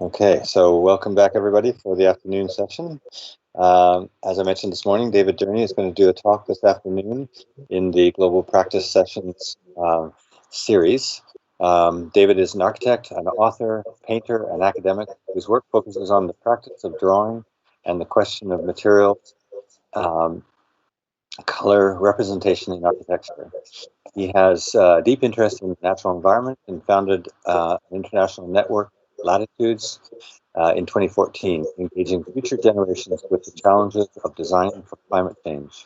Okay, so welcome back everybody for the afternoon session. As I mentioned this morning, David Dernie is going to do a talk this afternoon in the Global Practice Sessions series. David is an architect, an author, painter, and academic whose work focuses on the practice of drawing and the question of materials, color, representation in architecture. He has a deep interest in the natural environment and founded an international network, Latitudes, in 2014, engaging future generations with the challenges of design for climate change.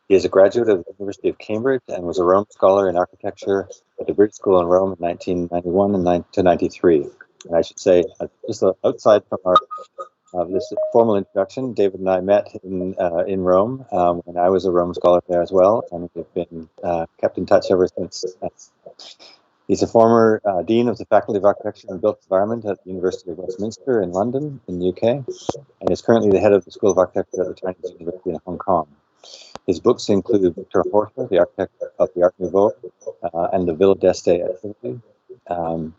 He is a graduate of the University of Cambridge and was a Rome Scholar in Architecture at the British School in Rome in 1991 and to 93. And I should say, just outside from our this formal introduction, David and I met in Rome when I was a Rome Scholar there as well, and we've been kept in touch ever since. He's a former Dean of the Faculty of Architecture and Built Environment at the University of Westminster in London, in the UK, and is currently the head of the School of Architecture at the Chinese University in Hong Kong. His books include Victor Horta, the architect of the Art Nouveau, and the Villa d'Este activity, the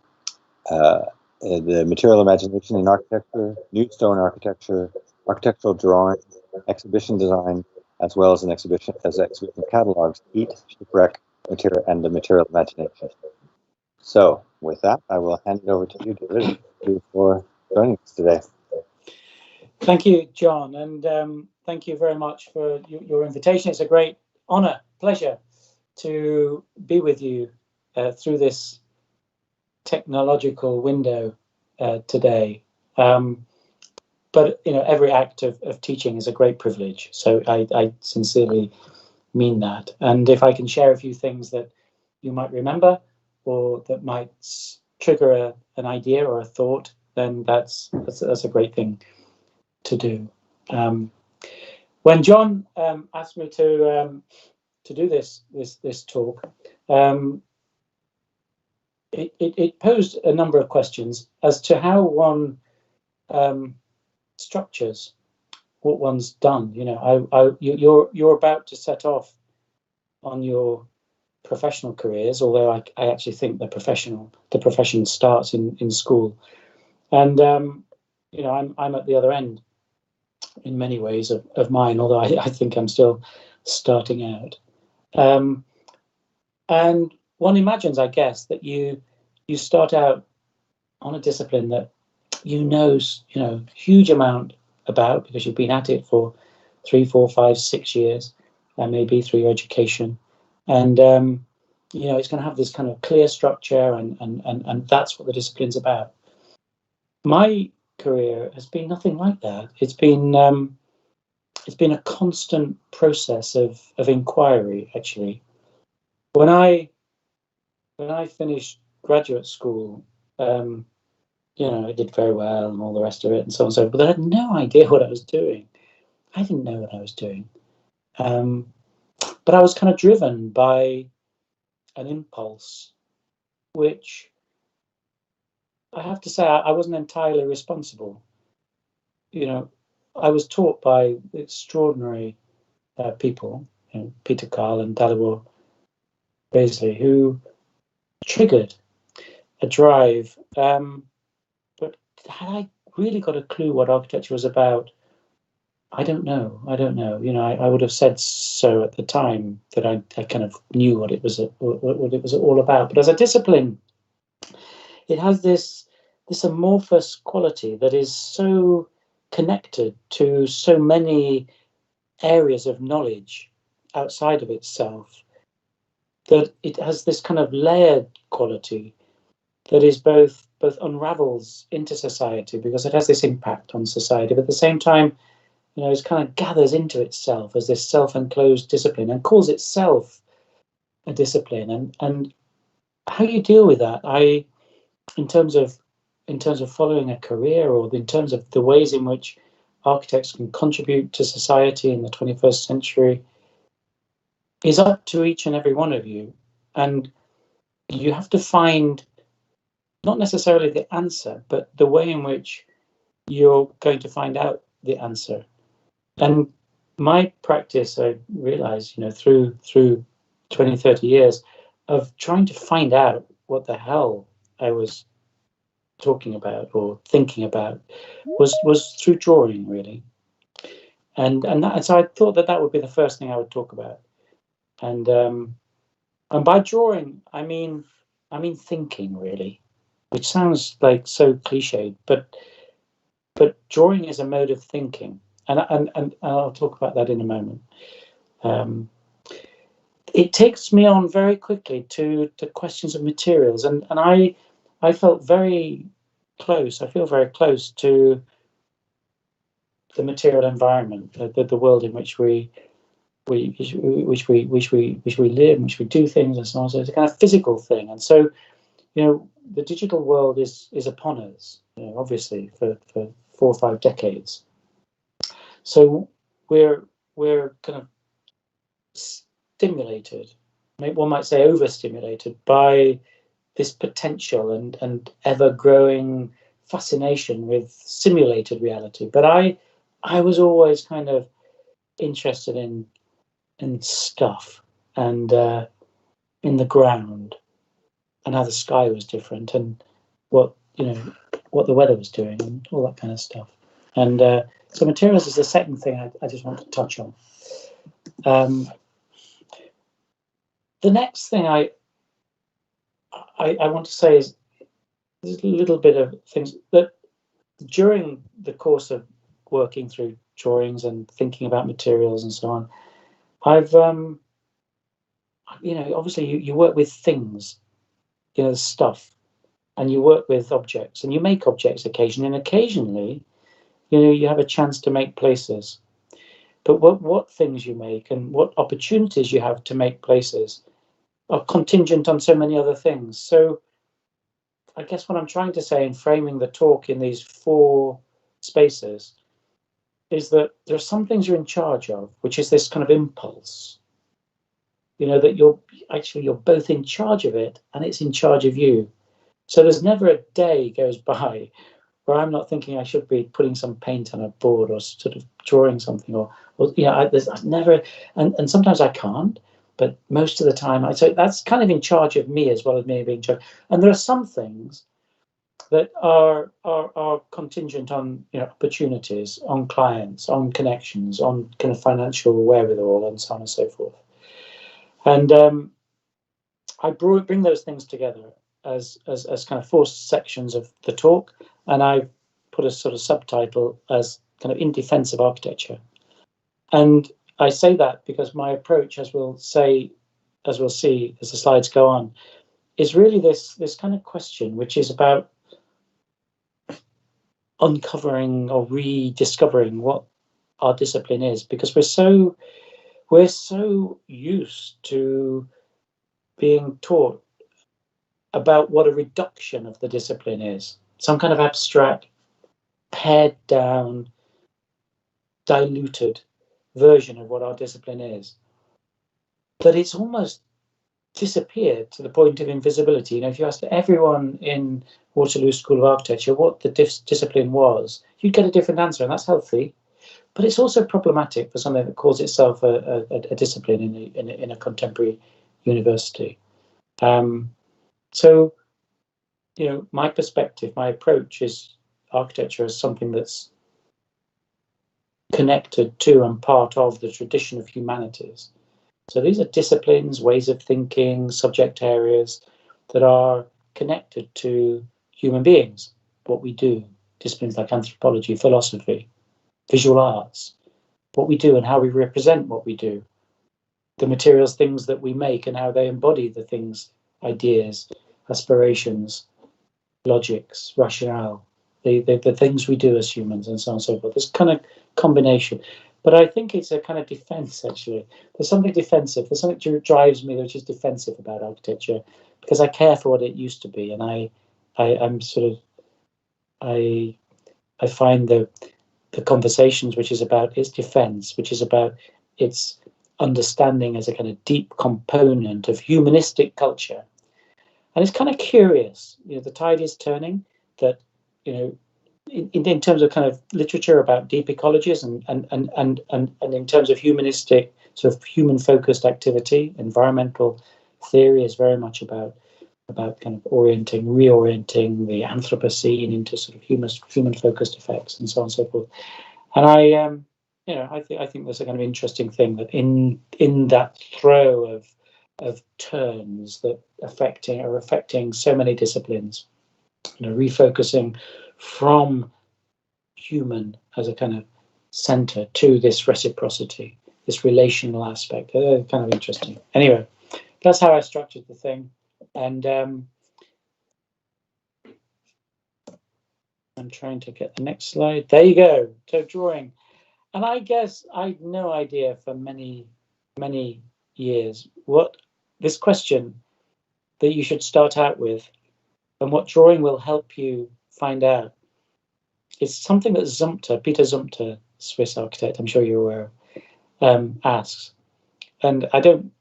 Material Imagination in Architecture, New Stone Architecture, Architectural Drawing, Exhibition Design, as well as exhibition catalogs, Eat, Shipwreck, Material, and the Material Imagination. So, with that, I will hand it over to you, David. Thank you for joining us today. Thank you, John, and thank you very much for your invitation. It's a great honor, pleasure to be with you through this technological window today. But every act of teaching is a great privilege. So I sincerely mean that. And if I can share a few things that you might remember or that might trigger an idea or a thought, then that's a great thing to do. When John asked me to do this talk, it posed a number of questions as to how one structures what one's done. You're about to set off on your professional careers, although I actually think the profession starts in school, and I'm at the other end in many ways of mine, although I think I'm still starting out. And one imagines, I guess, that you start out on a discipline that you know huge amount about because you've been at it for 3, 4, 5, 6 years, and maybe through your education, and it's going to have this kind of clear structure, and that's what the discipline's about. My career has been nothing like that. It's been a constant process of inquiry, actually. When I finished graduate school, I did very well and all the rest of it and so on and so forth, but I had no idea what I was doing. I didn't know what I was doing. But I was kind of driven by an impulse, which I have to say I wasn't entirely responsible. I was taught by extraordinary people, Peter Carl and Dalibor Beasley, who triggered a drive. But had I really got a clue what architecture was about? I don't know. I would have said so at the time, that I kind of knew what it was all about. But as a discipline, it has this amorphous quality that is so connected to so many areas of knowledge outside of itself, that it has this kind of layered quality that is both unravels into society because it has this impact on society, but at the same time, it kind of gathers into itself as this self-enclosed discipline and calls itself a discipline. And how you deal with that, in terms of following a career, or in terms of the ways in which architects can contribute to society in the 21st century, is up to each and every one of you. And you have to find not necessarily the answer, but the way in which you're going to find out the answer. And my practice, I realized, through 20, 30 years of trying to find out what the hell I was talking about or thinking about was through drawing, really. And so I thought that would be the first thing I would talk about. And by drawing, I mean thinking, really, which sounds like so cliched, but drawing is a mode of thinking, and I'll talk about that in a moment. It takes me on very quickly to questions of materials, and I felt very close. I feel very close to the material environment, the world in which we live, in which we do things, and so on. So it's a kind of physical thing, and so the digital world is upon us, obviously for 4 or 5 decades. So we're kind of stimulated, one might say overstimulated, by this potential and ever-growing fascination with simulated reality. But I was always kind of interested in stuff and in the ground and how the sky was different and what the weather was doing and all that kind of stuff. And so materials is the second thing I just want to touch on. The next thing I want to say is there's a little bit of things that during the course of working through drawings and thinking about materials and so on, I've obviously you work with things, stuff, and you work with objects, and you make objects occasionally, and occasionally, you have a chance to make places. But what things you make and what opportunities you have to make places are contingent on so many other things. So I guess what I'm trying to say in framing the talk in these 4 spaces is that there are some things you're in charge of, which is this kind of impulse, that you're both in charge of it and it's in charge of you. So there's never a day goes by where I'm not thinking I should be putting some paint on a board or sort of drawing something or there's never, and sometimes I can't, but most of the time so that's kind of in charge of me as well as me being in charge. And there are some things that are contingent on opportunities, on clients, on connections, on kind of financial wherewithal, and so on and so forth. And I bring those things together as kind of 4 sections of the talk, and I put a sort of subtitle as kind of in defense of architecture. And I say that because my approach, as we'll see as the slides go on, is really this kind of question, which is about uncovering or rediscovering what our discipline is, because we're so used to being taught about what a reduction of the discipline is, some kind of abstract, pared down, diluted version of what our discipline is. But it's almost disappeared to the point of invisibility. If you asked everyone in Waterloo School of Architecture what the discipline was, you'd get a different answer, and that's healthy. But it's also problematic for something that calls itself a discipline in a contemporary university. So, my perspective, my approach is architecture as something that's connected to and part of the tradition of humanities. So these are disciplines, ways of thinking, subject areas that are connected to human beings, what we do, disciplines like anthropology, philosophy, visual arts, what we do and how we represent what we do, the materials, things that we make and how they embody the things, ideas, aspirations, logics, rationale, the things we do as humans, and so on and so forth. This kind of combination. But I think it's a kind of defense, actually. There's something defensive. There's something that drives me which is defensive about architecture, because I care for what it used to be, and I'm sort of I find the conversations which is about its defense, which is about its understanding as a kind of deep component of humanistic culture. And it's kind of curious, the tide is turning, that, in terms of kind of literature about deep ecologies and in terms of humanistic, sort of human-focused activity, environmental theory is very much about about kind of reorienting the Anthropocene into sort of human-focused effects and so on and so forth. And I think there's a kind of interesting thing that in that throw of turns that are affecting so many disciplines, refocusing from human as a kind of center to this reciprocity, this relational aspect. Kind of interesting. Anyway, that's how I structured the thing. And I'm trying to get the next slide. There you go. So drawing. And I guess I had no idea for many, many years what this question that you should start out with and what drawing will help you find out. It's something that Peter Zumthor, Swiss architect, I'm sure you're aware of, asks. And I don't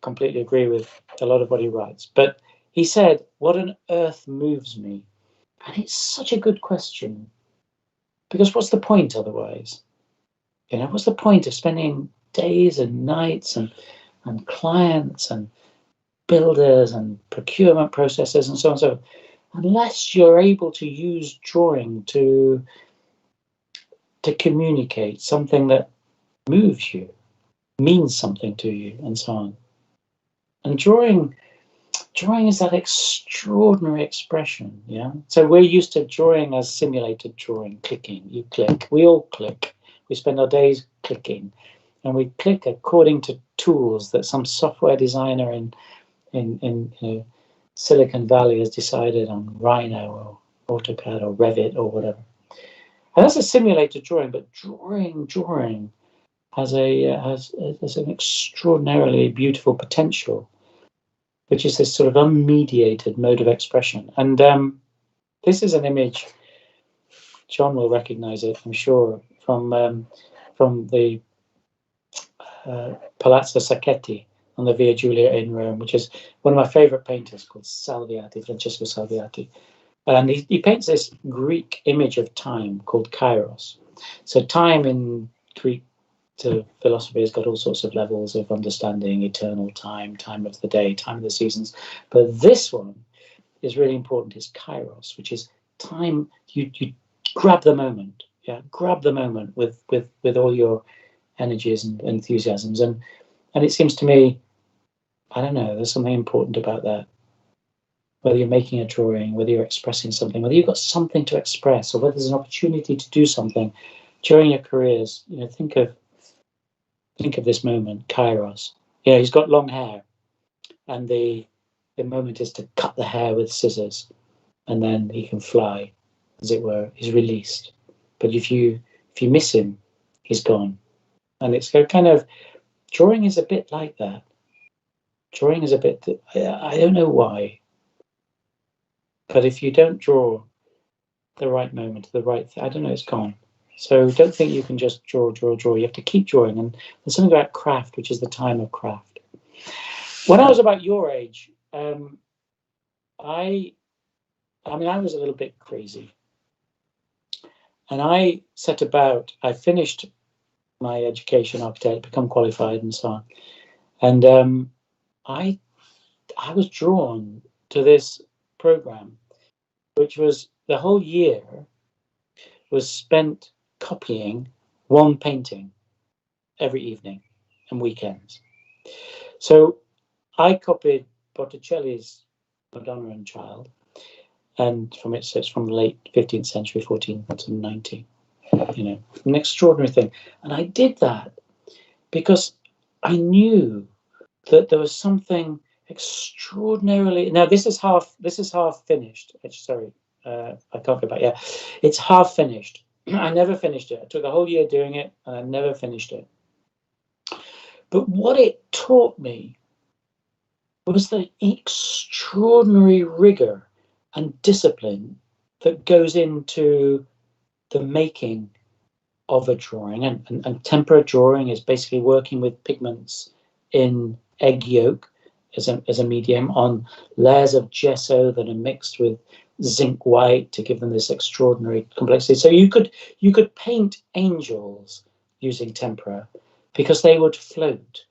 completely agree with a lot of what he writes, but he said, what on earth moves me? And it's such a good question, because what's the point otherwise? What's the point of spending days and nights and clients and builders and procurement processes and so on and so on, unless you're able to use drawing to communicate something that moves you, means something to you, and so on. And drawing is that extraordinary expression, yeah? So we're used to drawing as simulated drawing, clicking. You click. We all click. We spend our days clicking. And we click according to tools that some software designer in Silicon Valley has decided on, Rhino or AutoCAD or Revit or whatever. And that's a simulated drawing, but drawing has an extraordinarily beautiful potential, which is this sort of unmediated mode of expression. And this is an image, John will recognize it, I'm sure, from the Palazzo Sacchetti on the Via Giulia in Rome, which is one of my favorite painters called Francesco Salviati. And he paints this Greek image of time called Kairos. So time in Greek philosophy has got all sorts of levels of understanding: eternal time, time of the day, time of the seasons. But this one is really important. It's Kairos, which is time. You grab the moment, grab the moment with all your energies and enthusiasms. And it seems to me, I don't know, there's something important about that. Whether you're making a drawing, whether you're expressing something, whether you've got something to express, or whether there's an opportunity to do something during your careers, think of this moment, Kairos. He's got long hair, and the moment is to cut the hair with scissors, and then he can fly, as it were. He's released. But if you miss him, he's gone. And it's kind of, drawing is a bit like that. Drawing is a bit, I don't know why, but if you don't draw the right moment, the right thing, I don't know, it's gone. So don't think you can just draw. You have to keep drawing. And there's something about craft, which is the time of craft. When I was about your age, I was a little bit crazy. And I finished my education, architect, become qualified and so on. And I was drawn to this program, which was the whole year was spent copying one painting every evening and weekends. So I copied Botticelli's Madonna and Child, and it's from the late 15th century, 1490. An extraordinary thing. And I did that because I knew that there was something extraordinarily. Now this is half finished. Sorry, I can't go back. Yeah, it's half finished. I never finished it. I took the whole year doing it, and I never finished it. But what it taught me was the extraordinary rigor and discipline that goes into the making of a drawing. And tempera drawing is basically working with pigments in egg yolk as a medium on layers of gesso that are mixed with zinc white to give them this extraordinary complexity. So you could paint angels using tempera because they would float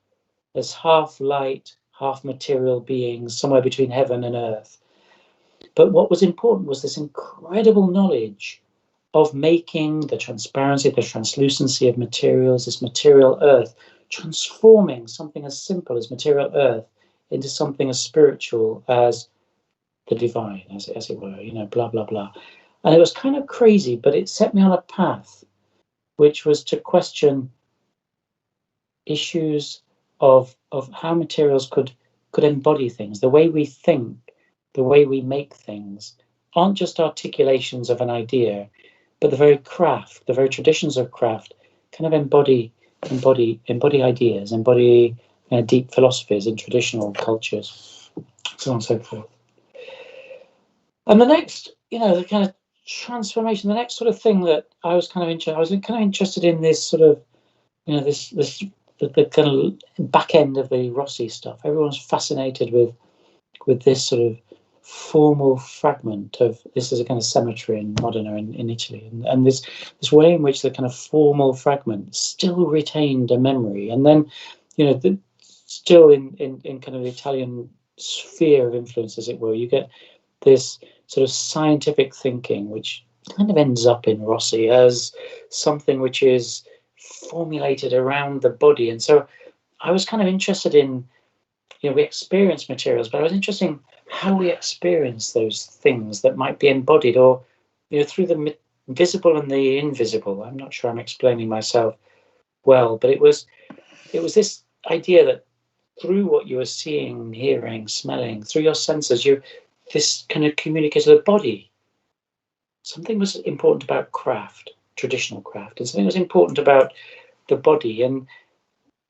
as half light, half material beings, somewhere between heaven and earth. But what was important was this incredible knowledge of making the transparency, the translucency of materials, this material earth, transforming something as simple as material earth into something as spiritual as the divine, as it were, blah, blah, blah. And it was kind of crazy, but it set me on a path, which was to question issues of how materials could embody things. The way we think, the way we make things aren't just articulations of an idea, but the very craft, the very traditions of craft kind of embody ideas, embody deep philosophies in traditional cultures, so on and so forth. And the next, the kind of transformation, the next sort of thing that I was kind of interested in this sort of, this the kind of back end of the Rossi stuff. Everyone's fascinated with this sort of formal fragment of, this is a kind of cemetery in Modena in Italy, and this way in which the kind of formal fragment still retained a memory, and then still in kind of the Italian sphere of influence, as it were, you get this sort of scientific thinking, which kind of ends up in Rossi as something which is formulated around the body. And so I was kind of interested in, we experience materials, but I was interested in how we experience those things that might be embodied, or through the visible and the invisible. I'm not sure I'm explaining myself well, but it was this idea that through what you were seeing, hearing, smelling, through your senses, this kind of communicates to the body. Something was important about craft, traditional craft, and something was important about the body. And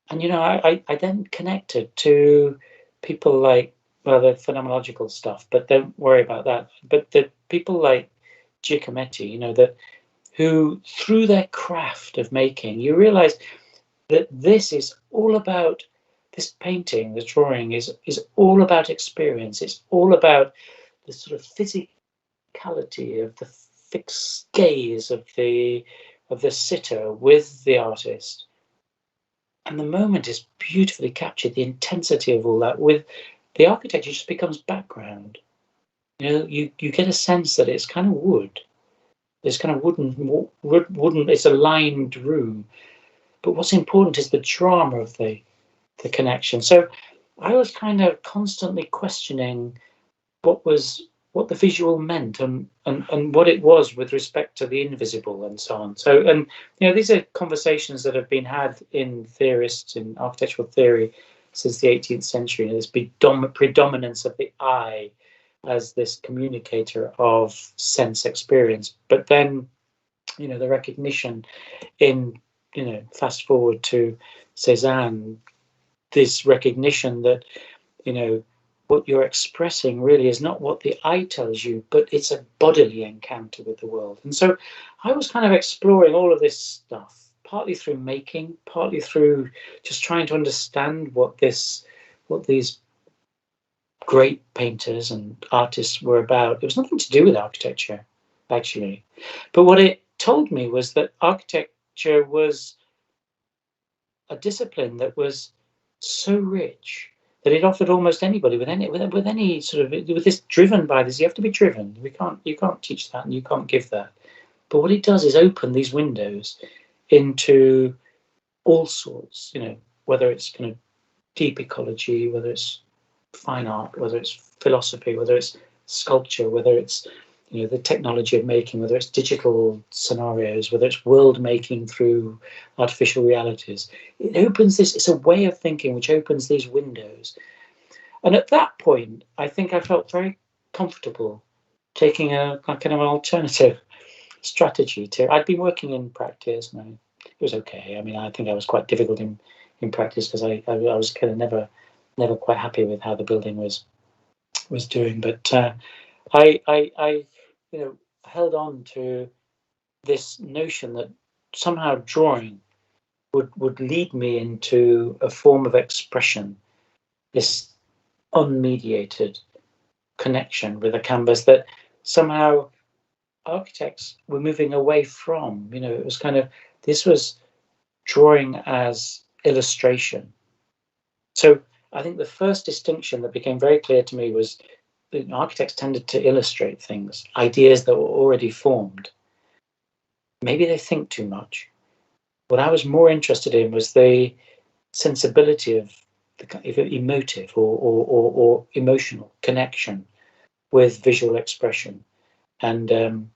I then connected to people like, well, the phenomenological stuff, but don't worry about that. But the people like Giacometti, that who, through their craft of making, you realize that this is all about, this painting, the drawing is all about experience. It's all about the sort of physicality of the fixed gaze of the sitter with the artist. And the moment is beautifully captured, the intensity of all that. With the architecture, just becomes background. You get a sense that it's kind of wood. There's kind of wooden, it's a lined room. But what's important is the drama of the connection. So I was kind of constantly questioning what the visual meant and what it was with respect to the invisible and so on. So, and these are conversations that have been had in theorists in architectural theory since the 18th century. This predominance of the eye as this communicator of sense experience. But then, the recognition in, fast forward to Cézanne, this recognition that, what you're expressing really is not what the eye tells you, but it's a bodily encounter with the world. And so I was kind of exploring all of this stuff, partly through making, partly through just trying to understand what these great painters and artists were about. It was nothing to do with architecture, actually. But what it told me was that architecture was a discipline that was so rich that it offered almost anybody with any sort of, with this, driven by this. You have to be driven. You can't teach that, and you can't give that. But what it does is open these windows into all sorts, whether it's kind of deep ecology, whether it's fine art, whether it's philosophy, whether it's sculpture, whether it's the technology of making, whether it's digital scenarios, whether it's world making through artificial realities. It opens this, it's a way of thinking which opens these windows. And at that point, I think I felt very comfortable taking a kind of an alternative strategy to, I'd been working in practice, and it was okay. I mean, I think I was quite difficult in practice because I was kind of never quite happy with how the building was doing. But I held on to this notion that somehow drawing would lead me into a form of expression, this unmediated connection with a canvas that somehow architects were moving away from. It was kind of, this was drawing as illustration. So I think the first distinction that became very clear to me was that architects tended to illustrate things, ideas that were already formed. Maybe they think too much. What I was more interested in was the sensibility of the emotive or emotional connection with visual expression. And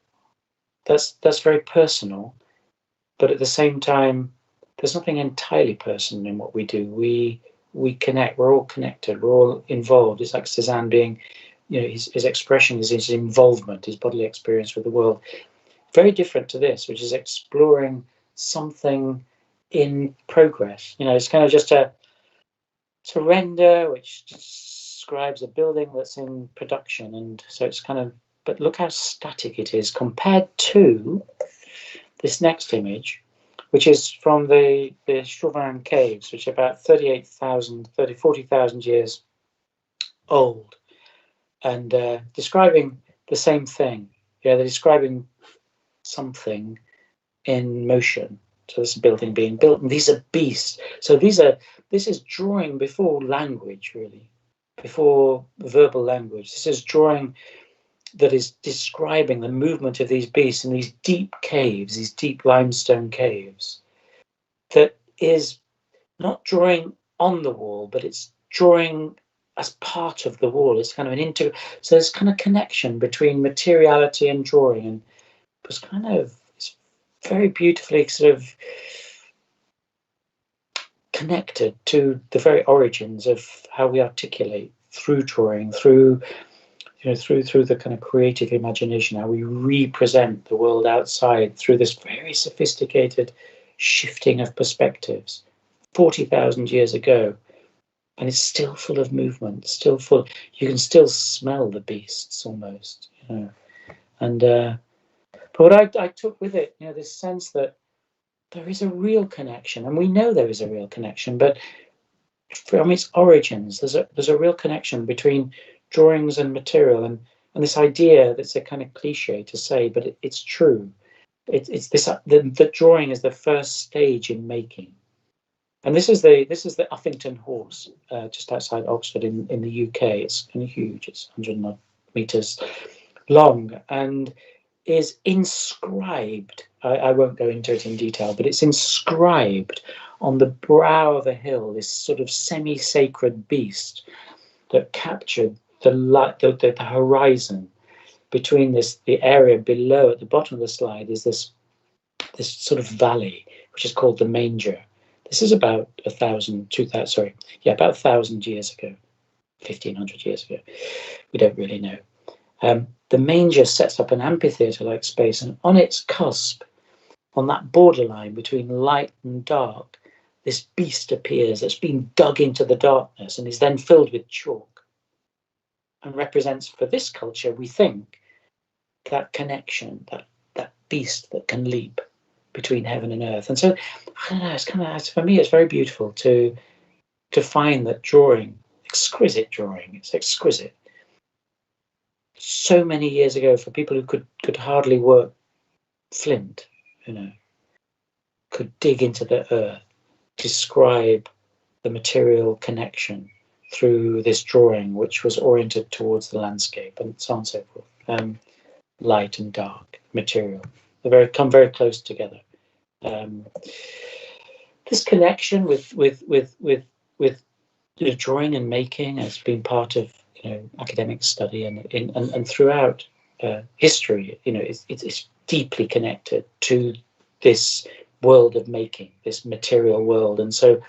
that's very personal, but at the same time, there's nothing entirely personal in what we do. We connect. We're all connected. We're all involved. It's like Cézanne being, his expression is his involvement, his bodily experience with the world. Very different to this, which is exploring something in progress. It's kind of just a render, which describes a building that's in production, and so it's kind of. But look how static it is compared to this next image, which is from the Chauvin Caves, which are about 40,000 years old, and describing the same thing. They're describing something in motion. So this building being built, and these are beasts. So this is drawing before language, really, before verbal language. This is drawing that is describing the movement of these beasts in these deep caves, these deep limestone caves, that is not drawing on the wall, but it's drawing as part of the wall. It's kind of so there's kind of connection between materiality and drawing, and it was kind of, it's very beautifully sort of connected to the very origins of how we articulate through drawing, through the kind of creative imagination, how we represent the world outside through this very sophisticated shifting of perspectives 40,000 years ago. And it's still full of movement, still full. You can still smell the beasts almost, And but what I took with it, this sense that there is a real connection, and we know there is a real connection, but from its origins, there's a real connection between drawings and material, and this idea that's a kind of cliche to say, but it's true. It's this the drawing is the first stage in making. And this is the Uffington Horse, just outside Oxford in the UK. It's kind of huge. It's 100 meters long and is inscribed. I won't go into it in detail, but it's inscribed on the brow of a hill. This sort of semi-sacred beast that captured the light, the horizon between the area below. At the bottom of the slide is this sort of valley, which is called the manger. This is about 1,000 years ago, 1,500 years ago. We don't really know. The manger sets up an amphitheatre-like space, and on its cusp, on that borderline between light and dark, this beast appears that's been dug into the darkness and is then filled with chalk, and represents, for this culture, we think, that connection, that beast that can leap between heaven and earth. And so, I don't know, for me, it's very beautiful to find that drawing, exquisite drawing, it's exquisite. So many years ago, for people who could hardly work flint, could dig into the earth, describe the material connection through this drawing, which was oriented towards the landscape, and so on and so forth. Light and dark material, they come very close together. This connection with drawing and making has been part of academic study and throughout history. It's deeply connected to this world of making, this material world. And so,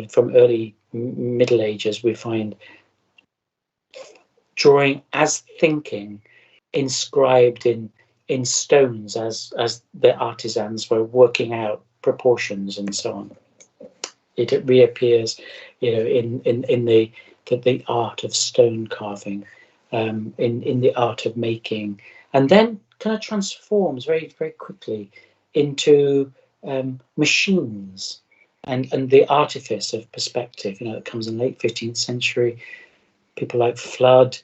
from early Middle Ages, we find drawing as thinking inscribed in stones as the artisans were working out proportions and so on. It reappears, in the art of stone carving, in the art of making, and then kind of transforms very, very quickly into machines and the artifice of perspective. It comes in late 15th century. People like Flood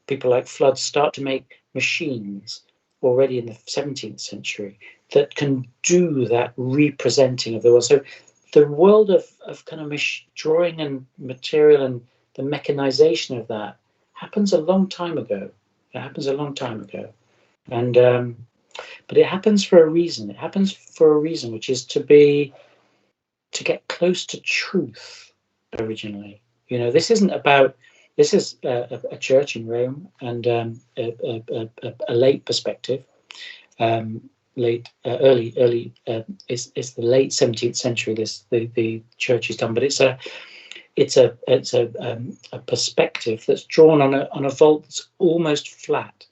people like Flood start to make machines already in the 17th century that can do that representing of the world. So the world of kind of drawing and material and the mechanization of that happens a long time ago. It happens a long time ago. And but it happens for a reason. It happens for a reason, which is to get close to truth originally. You know, this isn't about, this is a church in Rome, and a late perspective, early, it's the late 17th century. The church is done, but it's a perspective that's drawn on a vault that's almost flat.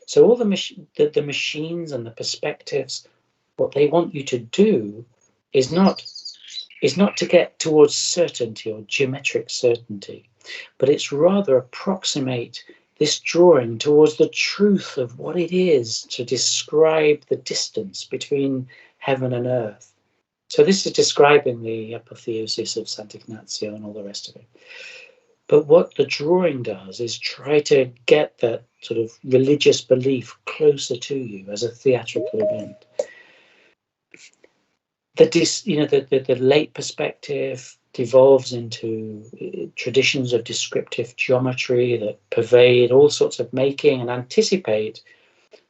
So all the machines and the perspectives, what they want you to do is not to get towards certainty or geometric certainty, but it's rather approximate this drawing towards the truth of what it is to describe the distance between heaven and earth. So this is describing the apotheosis of Sant'Ignazio and all the rest of it. But what the drawing does is try to get that sort of religious belief closer to you as a theatrical event. The late perspective devolves into traditions of descriptive geometry that pervade all sorts of making and anticipate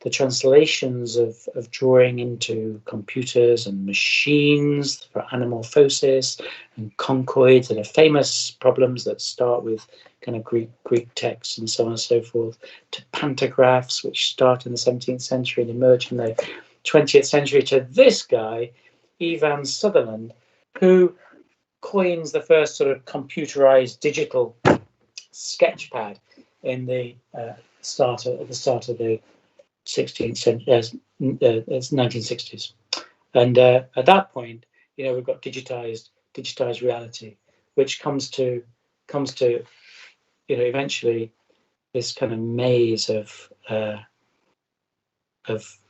the translations of drawing into computers and machines for anamorphosis and conchoids, that are famous problems that start with kind of Greek texts and so on and so forth, to pantographs, which start in the 17th century and emerge in the 20th century, to this guy, Ivan Sutherland, who coins the first sort of computerized digital sketchpad in the start of the 16th century, 1960s, and at that point, you know, we've got digitized reality, which comes to you know, eventually this kind of maze of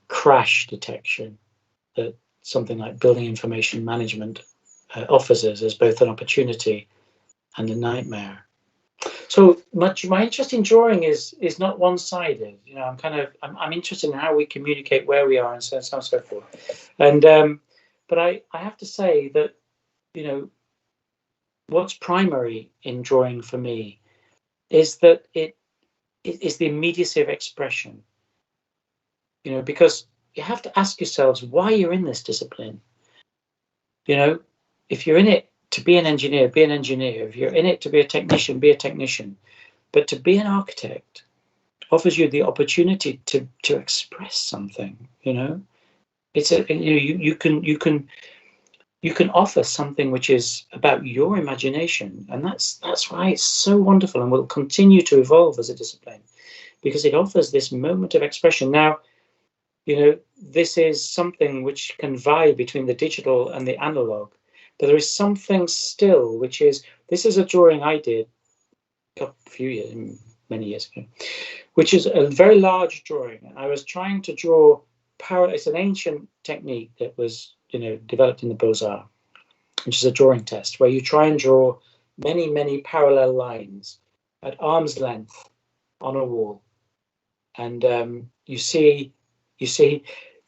crash detection that something like building information management offers us as both an opportunity and a nightmare. So my interest in drawing is not one-sided. You know, I'm interested in how we communicate where we are and so on and so forth. And but I have to say that, you know, what's primary in drawing for me is that it is the immediacy of expression. You know, because you have to ask yourselves why you're in this discipline. You know, if you're in it to be an engineer, be an engineer. If you're in it to be a technician, be a technician. But to be an architect offers you the opportunity to express something. You know, it's you can offer something which is about your imagination, and that's why it's so wonderful and will continue to evolve as a discipline, because it offers this moment of expression. Now, you know, this is something which can vie between the digital and the analog. But there is something still, which is, this is a drawing I did many years ago, which is a very large drawing. I was trying to draw it's an ancient technique that was, you know, developed in the Beaux-Arts, which is a drawing test where you try and draw many, many parallel lines at arm's length on a wall, and you see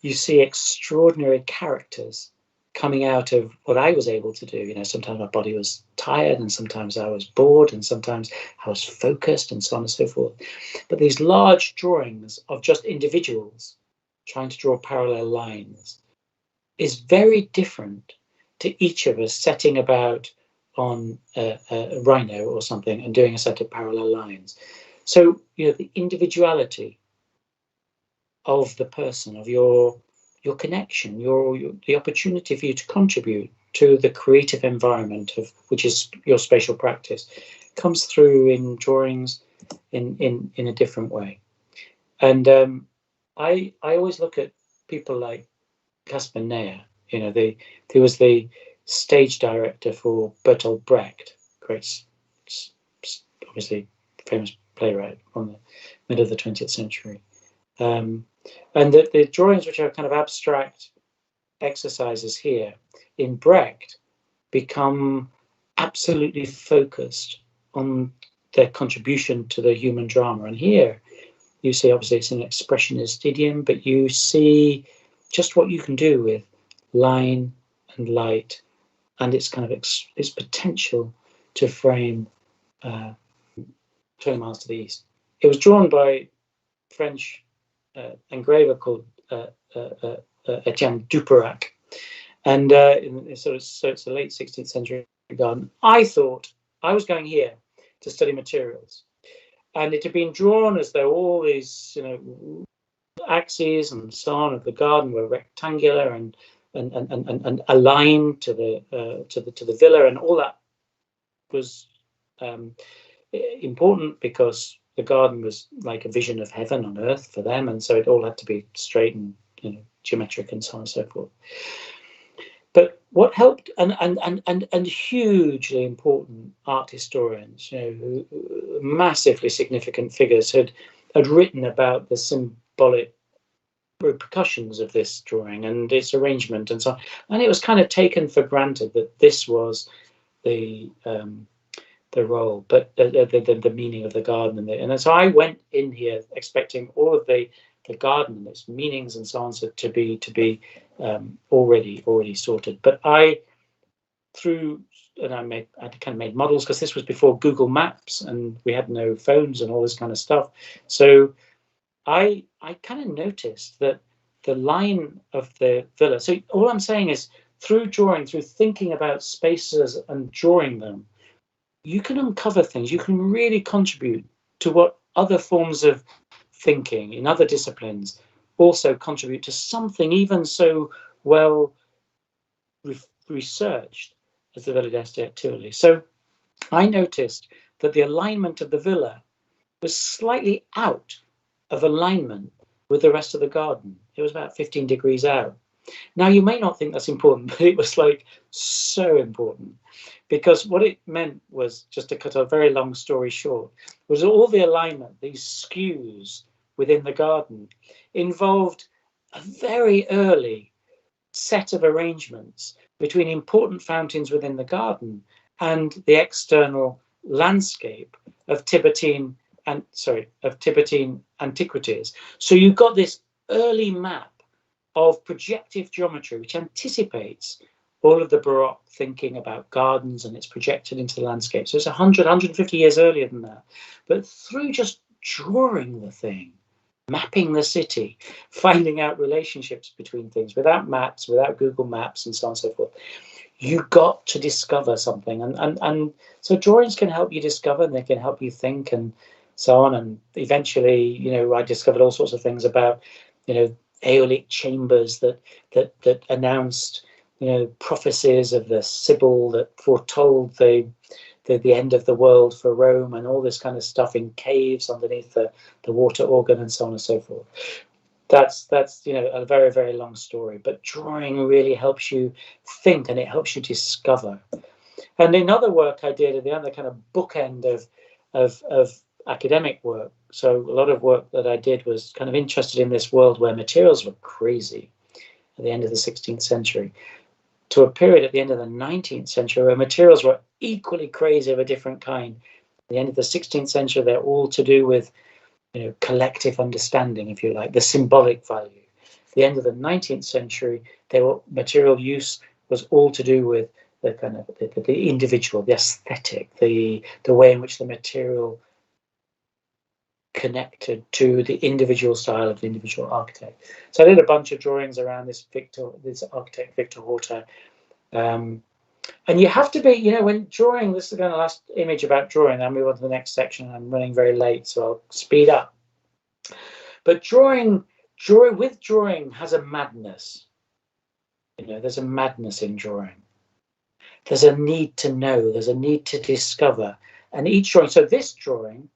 extraordinary characters coming out of what I was able to do. You know, sometimes my body was tired, and sometimes I was bored, and sometimes I was focused, and so on and so forth. But these large drawings of just individuals trying to draw parallel lines is very different to each of us setting about on a rhino or something and doing a set of parallel lines. So, you know, the individuality of the person, of your connection, the opportunity for you to contribute to the creative environment of which is your spatial practice, comes through in drawings in a different way. And I always look at people like Caspar Neuer. You know, he was the stage director for Bertolt Brecht, great, obviously famous playwright from the middle of the 20th century. And the drawings, which are kind of abstract exercises here in Brecht, become absolutely focused on their contribution to the human drama. And here you see, obviously, it's an expressionist idiom, but you see just what you can do with line and light and its kind of its potential to frame 20 miles to the east. It was drawn by French engraver called Etienne Duperac, and so it's the late 16th century garden. I thought I was going here to study materials, and it had been drawn as though all these axes and so on of the garden were rectangular and aligned to the villa, and all that was important because the garden was like a vision of heaven on earth for them, and so it all had to be straight and geometric and so on and so forth. But what helped, and hugely important art historians, massively significant figures had written about the symbolic repercussions of this drawing and its arrangement and so on. And it was kind of taken for granted that this was the role, but the meaning of the garden, and so I went in here expecting all of the garden and its meanings and so on to be already sorted. But I kind of made models, because this was before Google Maps and we had no phones and all this kind of stuff. So I kind of noticed that the line of the villa. So all I'm saying is, through drawing, through thinking about spaces and drawing them, you can uncover things. You can really contribute to what other forms of thinking in other disciplines also contribute to something even so well researched as the Villa d'Este at Tivoli. So I noticed that the alignment of the villa was slightly out of alignment with the rest of the garden. It was about 15 degrees out. Now, you may not think that's important, but it was like so important, because what it meant was, just to cut a very long story short, was all the alignment, these skews within the garden, involved a very early set of arrangements between important fountains within the garden and the external landscape of Tiburtine antiquities. So you've got this early map of projective geometry which anticipates all of the Baroque thinking about gardens, and it's projected into the landscape. So it's 100, 150 years earlier than that. But through just drawing the thing, mapping the city, finding out relationships between things, without maps, without Google Maps and so on and so forth, you got to discover something. And so drawings can help you discover, and they can help you think and so on. And eventually, I discovered all sorts of things about, aeolic chambers that announced, prophecies of the Sibyl that foretold the end of the world for Rome, and all this kind of stuff in caves underneath the water organ and so on and so forth. That's a very, very long story, but drawing really helps you think, and it helps you discover. And in other work I did at the other kind of bookend of academic work, so a lot of work that I did was kind of interested in this world where materials were crazy at the end of the 16th century, to a period at the end of the 19th century where materials were equally crazy of a different kind. At the end of the 16th century, they're all to do with collective understanding, if you like, the symbolic value. At the end of the 19th century, material use was all to do with the kind of the individual, the aesthetic, the way in which the material connected to the individual style of the individual architect. So I did a bunch of drawings around this architect Victor Horta. And you have to be, when drawing, this is the last image about drawing, I'll move on to the next section. I'm running very late, so I'll speed up. But drawing has a madness. There's a madness in drawing. There's a need to know, there's a need to discover. And each drawing, so this drawing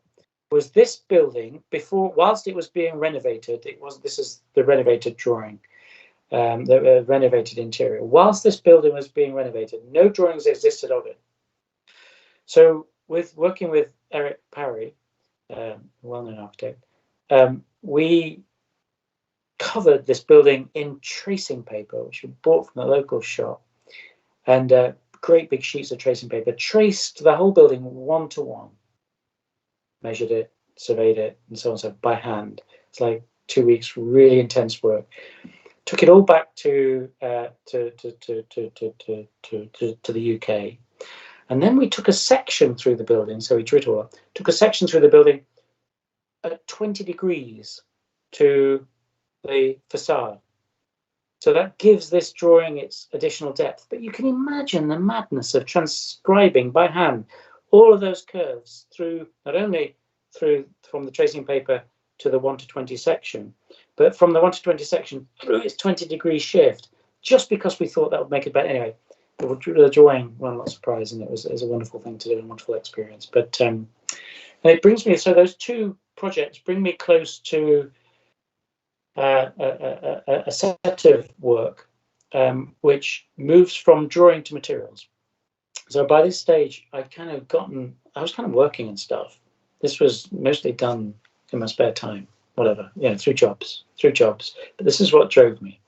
was this building whilst it was being renovated. This is the renovated drawing. The renovated interior. Whilst this building was being renovated, no drawings existed of it. So, working with Eric Parry, well-known architect, we covered this building in tracing paper, which we bought from the local shop, and great big sheets of tracing paper, traced the whole building one-to-one, measured it, surveyed it, and so on, so by hand. It's like 2 weeks, really intense work. took it all back to the UK, and then we took a section through the building. So we drew it all up. Took a section through the building at 20 degrees to the facade. So that gives this drawing its additional depth. But you can imagine the madness of transcribing by hand all of those curves through, not only through from the tracing paper to the 1 to 20 section, but from the 1 to 20 section through its 20-degree shift, just because we thought that would make it better. Anyway, the drawing won lots of prizes, and it was a wonderful thing to do, a wonderful experience. But it brings me, so those two projects bring me close to a set of work which moves from drawing to materials. So by this stage, I was kind of working and stuff. This was mostly done in my spare time, whatever, through jobs. But this is what drove me.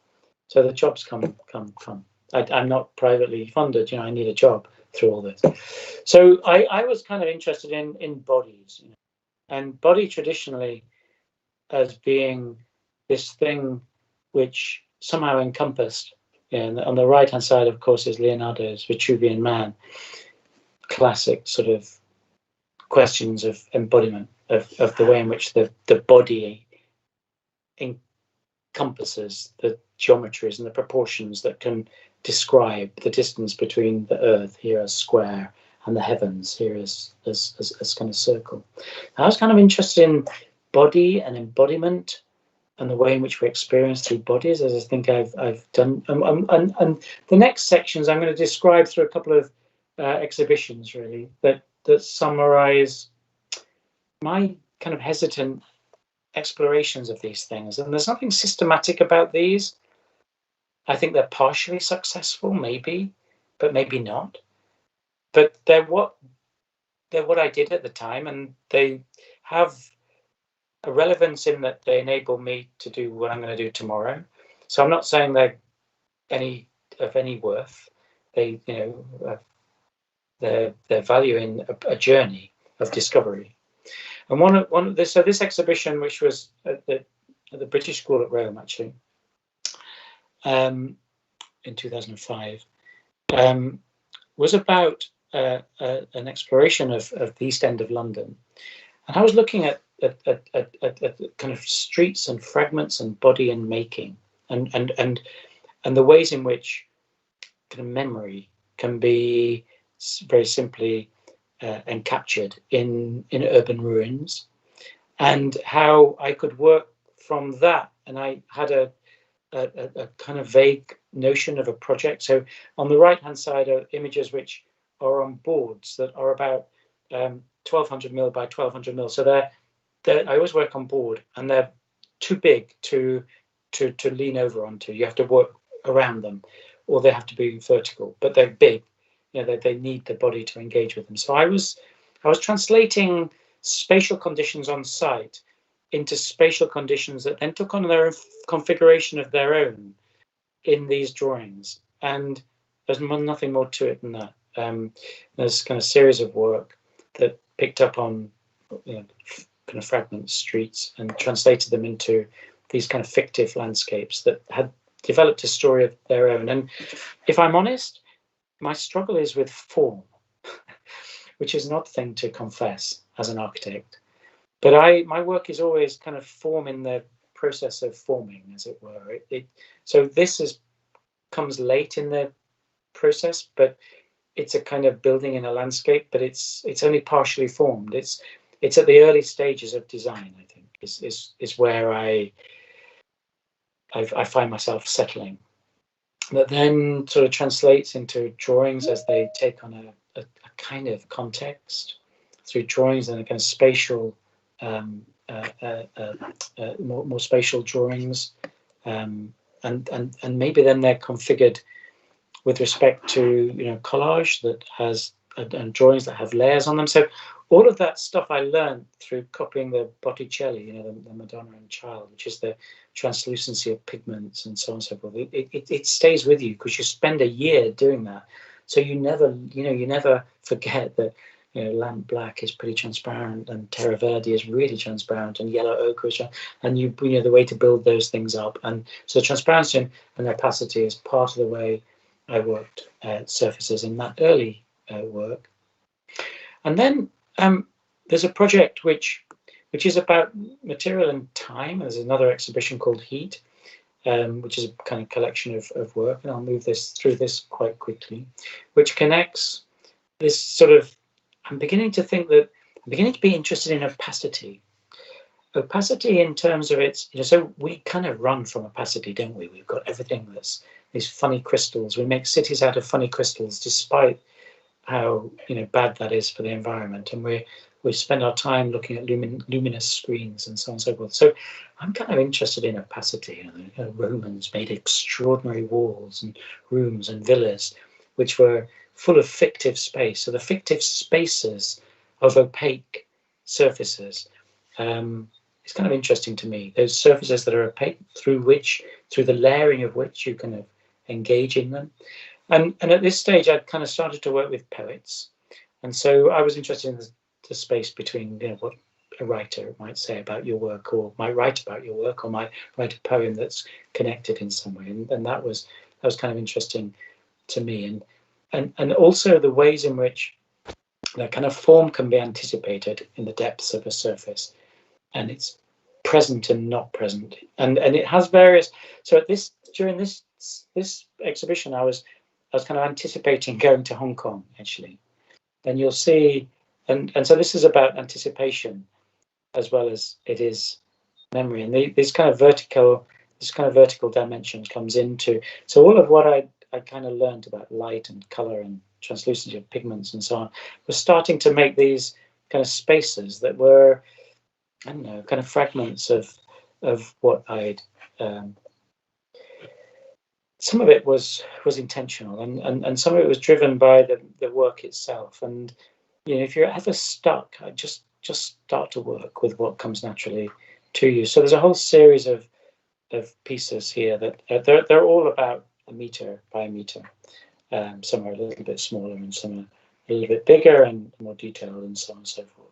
So the jobs come. I'm not privately funded. I need a job through all this. So I was kind of interested in bodies, and body traditionally as being this thing which somehow encompassed. And on the right-hand side, of course, is Leonardo's Vitruvian Man, classic sort of questions of embodiment of the way in which the body encompasses the geometries and the proportions that can describe the distance between the earth here as square and the heavens here as kind of circle. I was kind of interested in body and embodiment and the way in which we experience through bodies, as I think I've done. And the next sections I'm going to describe through a couple of exhibitions, really, that summarize my kind of hesitant explorations of these things. And there's nothing systematic about these. I think they're partially successful, maybe, but maybe not. But they're what I did at the time, and they have a relevance in that they enable me to do what I'm going to do tomorrow. So I'm not saying they're any worth. They, they're valuing a journey of discovery. And one of this, so this exhibition, which was at the British School at Rome, actually, in 2005, was about an exploration of the East End of London. And I was looking at kind of streets and fragments and body and making, and the ways in which kind of memory can be very simply encaptured in urban ruins, and how I could work from that. And I had a kind of vague notion of a project. So on the right hand side are images which are on boards that are about 1200 mil by 1200 mil. So I always work on board, and they're too big to lean over onto. You have to work around them, or they have to be vertical. But they're big. They need the body to engage with them. So I was translating spatial conditions on site into spatial conditions that then took on their configuration of their own in these drawings. And there's nothing more to it than that. There's kind of series of work that picked up on kind of fragments, streets, and translated them into these kind of fictive landscapes that had developed a story of their own. And if I'm honest, my struggle is with form, which is an odd thing to confess as an architect. But my work is always kind of form in the process of forming, as it were. So this comes late in the process, but it's a kind of building in a landscape, but it's only partially formed. It's at the early stages of design, I think, is where I find myself settling. That then sort of translates into drawings as they take on a kind of context through drawings and a kind of spatial, more spatial drawings, and maybe then they're configured with respect to collage that has and drawings that have layers on them. So all of that stuff I learned through copying the Botticelli, the Madonna and Child, which is the translucency of pigments and so on and so forth. It stays with you because you spend a year doing that. So you never forget that lamp black is pretty transparent, and terra verde is really transparent, and yellow ochre is, and the way to build those things up. And so transparency and opacity is part of the way I worked at surfaces in that early work. And then there's a project which is about material and time. There's another exhibition called Heat, which is a kind of collection of work, and I'll move through this quite quickly, which connects this sort of, I'm beginning to be interested in opacity. Opacity in terms of its, so we kind of run from opacity, don't we? We've got everything that's these funny crystals. We make cities out of funny crystals, despite how bad that is for the environment, and we spend our time looking at luminous screens and so on and so forth. So I'm kind of interested in opacity. Romans made extraordinary walls and rooms and villas which were full of fictive space. So the fictive spaces of opaque surfaces is kind of interesting to me. Those surfaces that are opaque, through the layering of which you kind of engage in them. And at this stage, I'd kind of started to work with poets. And so I was interested in the space between what a writer might say about your work, or might write about your work, or might write a poem that's connected in some way. And that was kind of interesting to me. And also the ways in which that kind of form can be anticipated in the depths of a surface. And it's present and not present. And it has various, so during this exhibition, I was kind of anticipating going to Hong Kong, actually. And you'll see, and so this is about anticipation as well as it is memory. And this kind of vertical dimension comes into, so all of what I kind of learned about light and color and translucency of pigments and so on was starting to make these kind of spaces that were, I don't know, kind of fragments of what I'd some of it was intentional, and some of it was driven by the work itself. And if you're ever stuck, I just start to work with what comes naturally to you. So there's a whole series of pieces here that they're all about a meter by a meter. Some are a little bit smaller, and some are a little bit bigger and more detailed, and so on and so forth.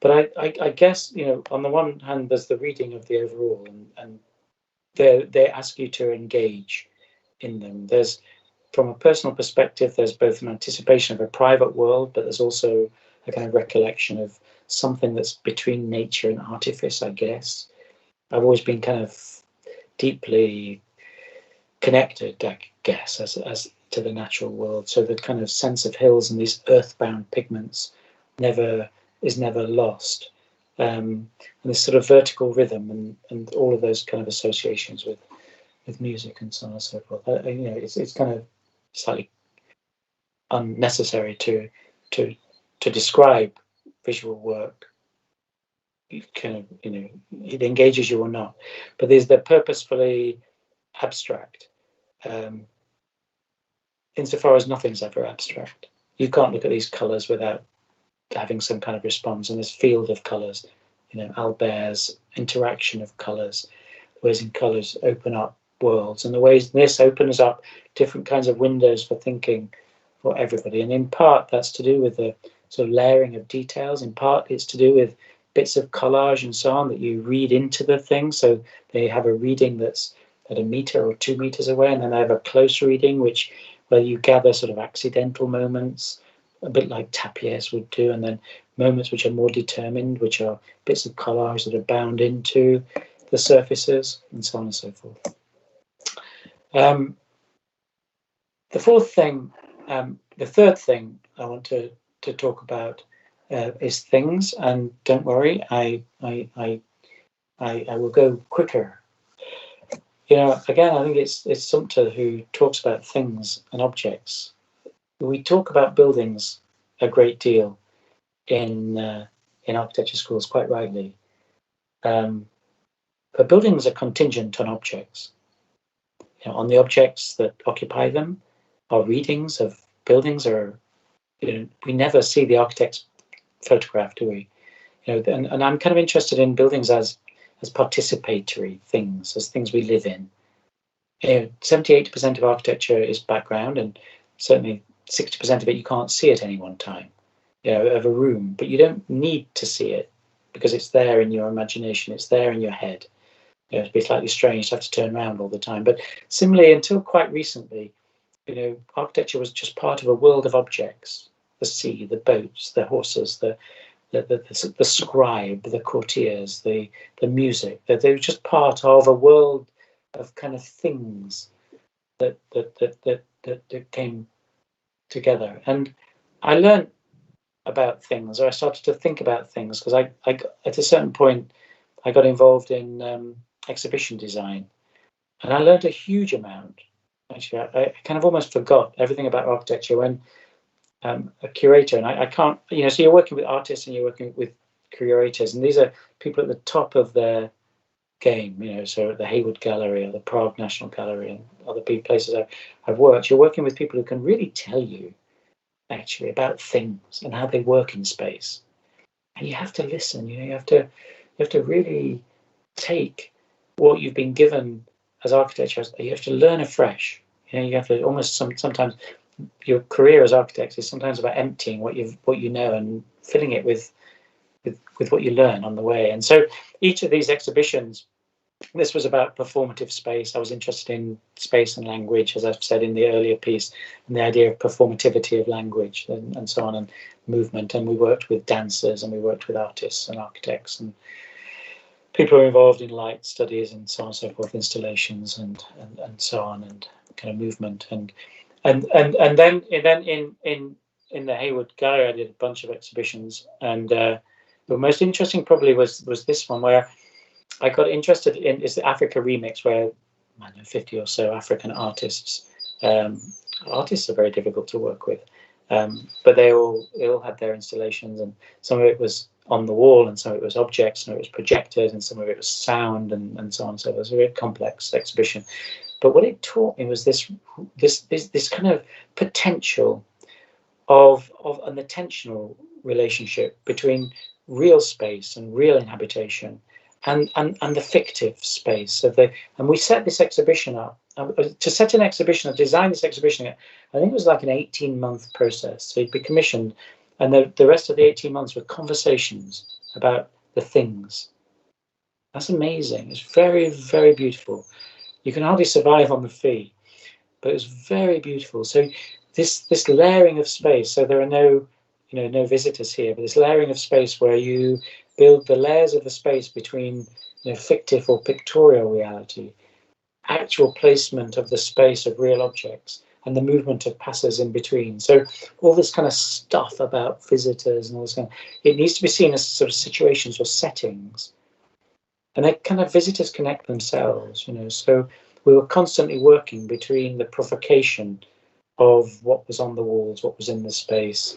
But I guess on the one hand, there's the reading of the overall, and they ask you to engage in them. There's, from a personal perspective, there's both an anticipation of a private world, but there's also a kind of recollection of something that's between nature and artifice, I guess. I've always been kind of deeply connected, I guess, as to the natural world. So the kind of sense of hills and these earthbound pigments is never lost. And this sort of vertical rhythm and all of those kind of associations with music and so on and so forth. It's kind of slightly unnecessary to describe visual work. You kind of, it engages you or not. But they're purposefully abstract, insofar as nothing's ever abstract. You can't look at these colours without having some kind of response in this field of colours. Albert's interaction of colours, ways in colours open up worlds, and the ways this opens up different kinds of windows for thinking for everybody. And in part that's to do with the sort of layering of details. In part it's to do with bits of collage and so on that you read into the thing. So they have a reading that's at a meter or 2 meters away, and then they have a close reading where you gather sort of accidental moments, a bit like Tapier's would do, and then moments which are more determined, which are bits of collage that are bound into the surfaces, and so on and so forth. The third thing I want to talk about is things, and don't worry, I will go quicker. Again, I think it's Sumter who talks about things and objects. We talk about buildings a great deal in architecture schools, quite rightly. But buildings are contingent on objects. On the objects that occupy them. Our readings of buildings are, we never see the architect's photograph, do we? And I'm kind of interested in buildings as participatory things, as things we live in. 78% of architecture is background, and certainly 60% of it you can't see at any one time. of a room, but you don't need to see it because it's there in your imagination, it's there in your head. It'd be slightly strange to have to turn around all the time. But similarly, until quite recently, architecture was just part of a world of objects: the sea, the boats, the horses, the scribe, the courtiers, the music. That they were just part of a world of kind of things that came together. And I learned about things, or I started to think about things, because I at a certain point I got involved in exhibition design, and I learned a huge amount. Actually, I kind of almost forgot everything about architecture when a curator, and I can't, so you're working with artists and you're working with curators, and these are people at the top of their game, so at the Hayward Gallery or the Prague National Gallery and other big places I've worked. You're working with people who can really tell you actually about things and how they work in space, and you have to listen. You have to really take what you've been given as architecture. You have to learn afresh. You have to almost sometimes your career as architect is sometimes about emptying what you know and filling it with what you learn on the way. And so each of these exhibitions, this was about performative space. I was interested in space and language, as I've said in the earlier piece, and the idea of performativity of language and so on, and movement. And we worked with dancers, and we worked with artists and architects and people who are involved in light studies and so on and so forth, installations and so on, and kind of movement. And then in the Hayward Gallery, I did a bunch of exhibitions, and the most interesting probably was this one, where I got interested in is the Africa Remix, where I don't know 50 or so African artists. Artists are very difficult to work with, but they all had their installations, and some of it was on the wall, and some of it was objects, and it was projected, and some of it was sound, and so on. So it was a very complex exhibition. But what it taught me was this kind of potential of an attentional relationship between real space and real inhabitation and the fictive space of the. And we set this exhibition up. To set an exhibition, design this exhibition, I think it was like an 18-month process. So you'd be commissioned, and the rest of the 18 months were conversations about the things. That's amazing. It's very, very beautiful. You can hardly survive on the fee, but it was very beautiful. So this layering of space. So there are no visitors here, but this layering of space where you build the layers of the space between fictive or pictorial reality, actual placement of the space of real objects, and the movement of passers in between. So all this kind of stuff about visitors and all this it needs to be seen as sort of situations or settings. And they kind of visitors connect themselves, So we were constantly working between the provocation of what was on the walls, what was in the space,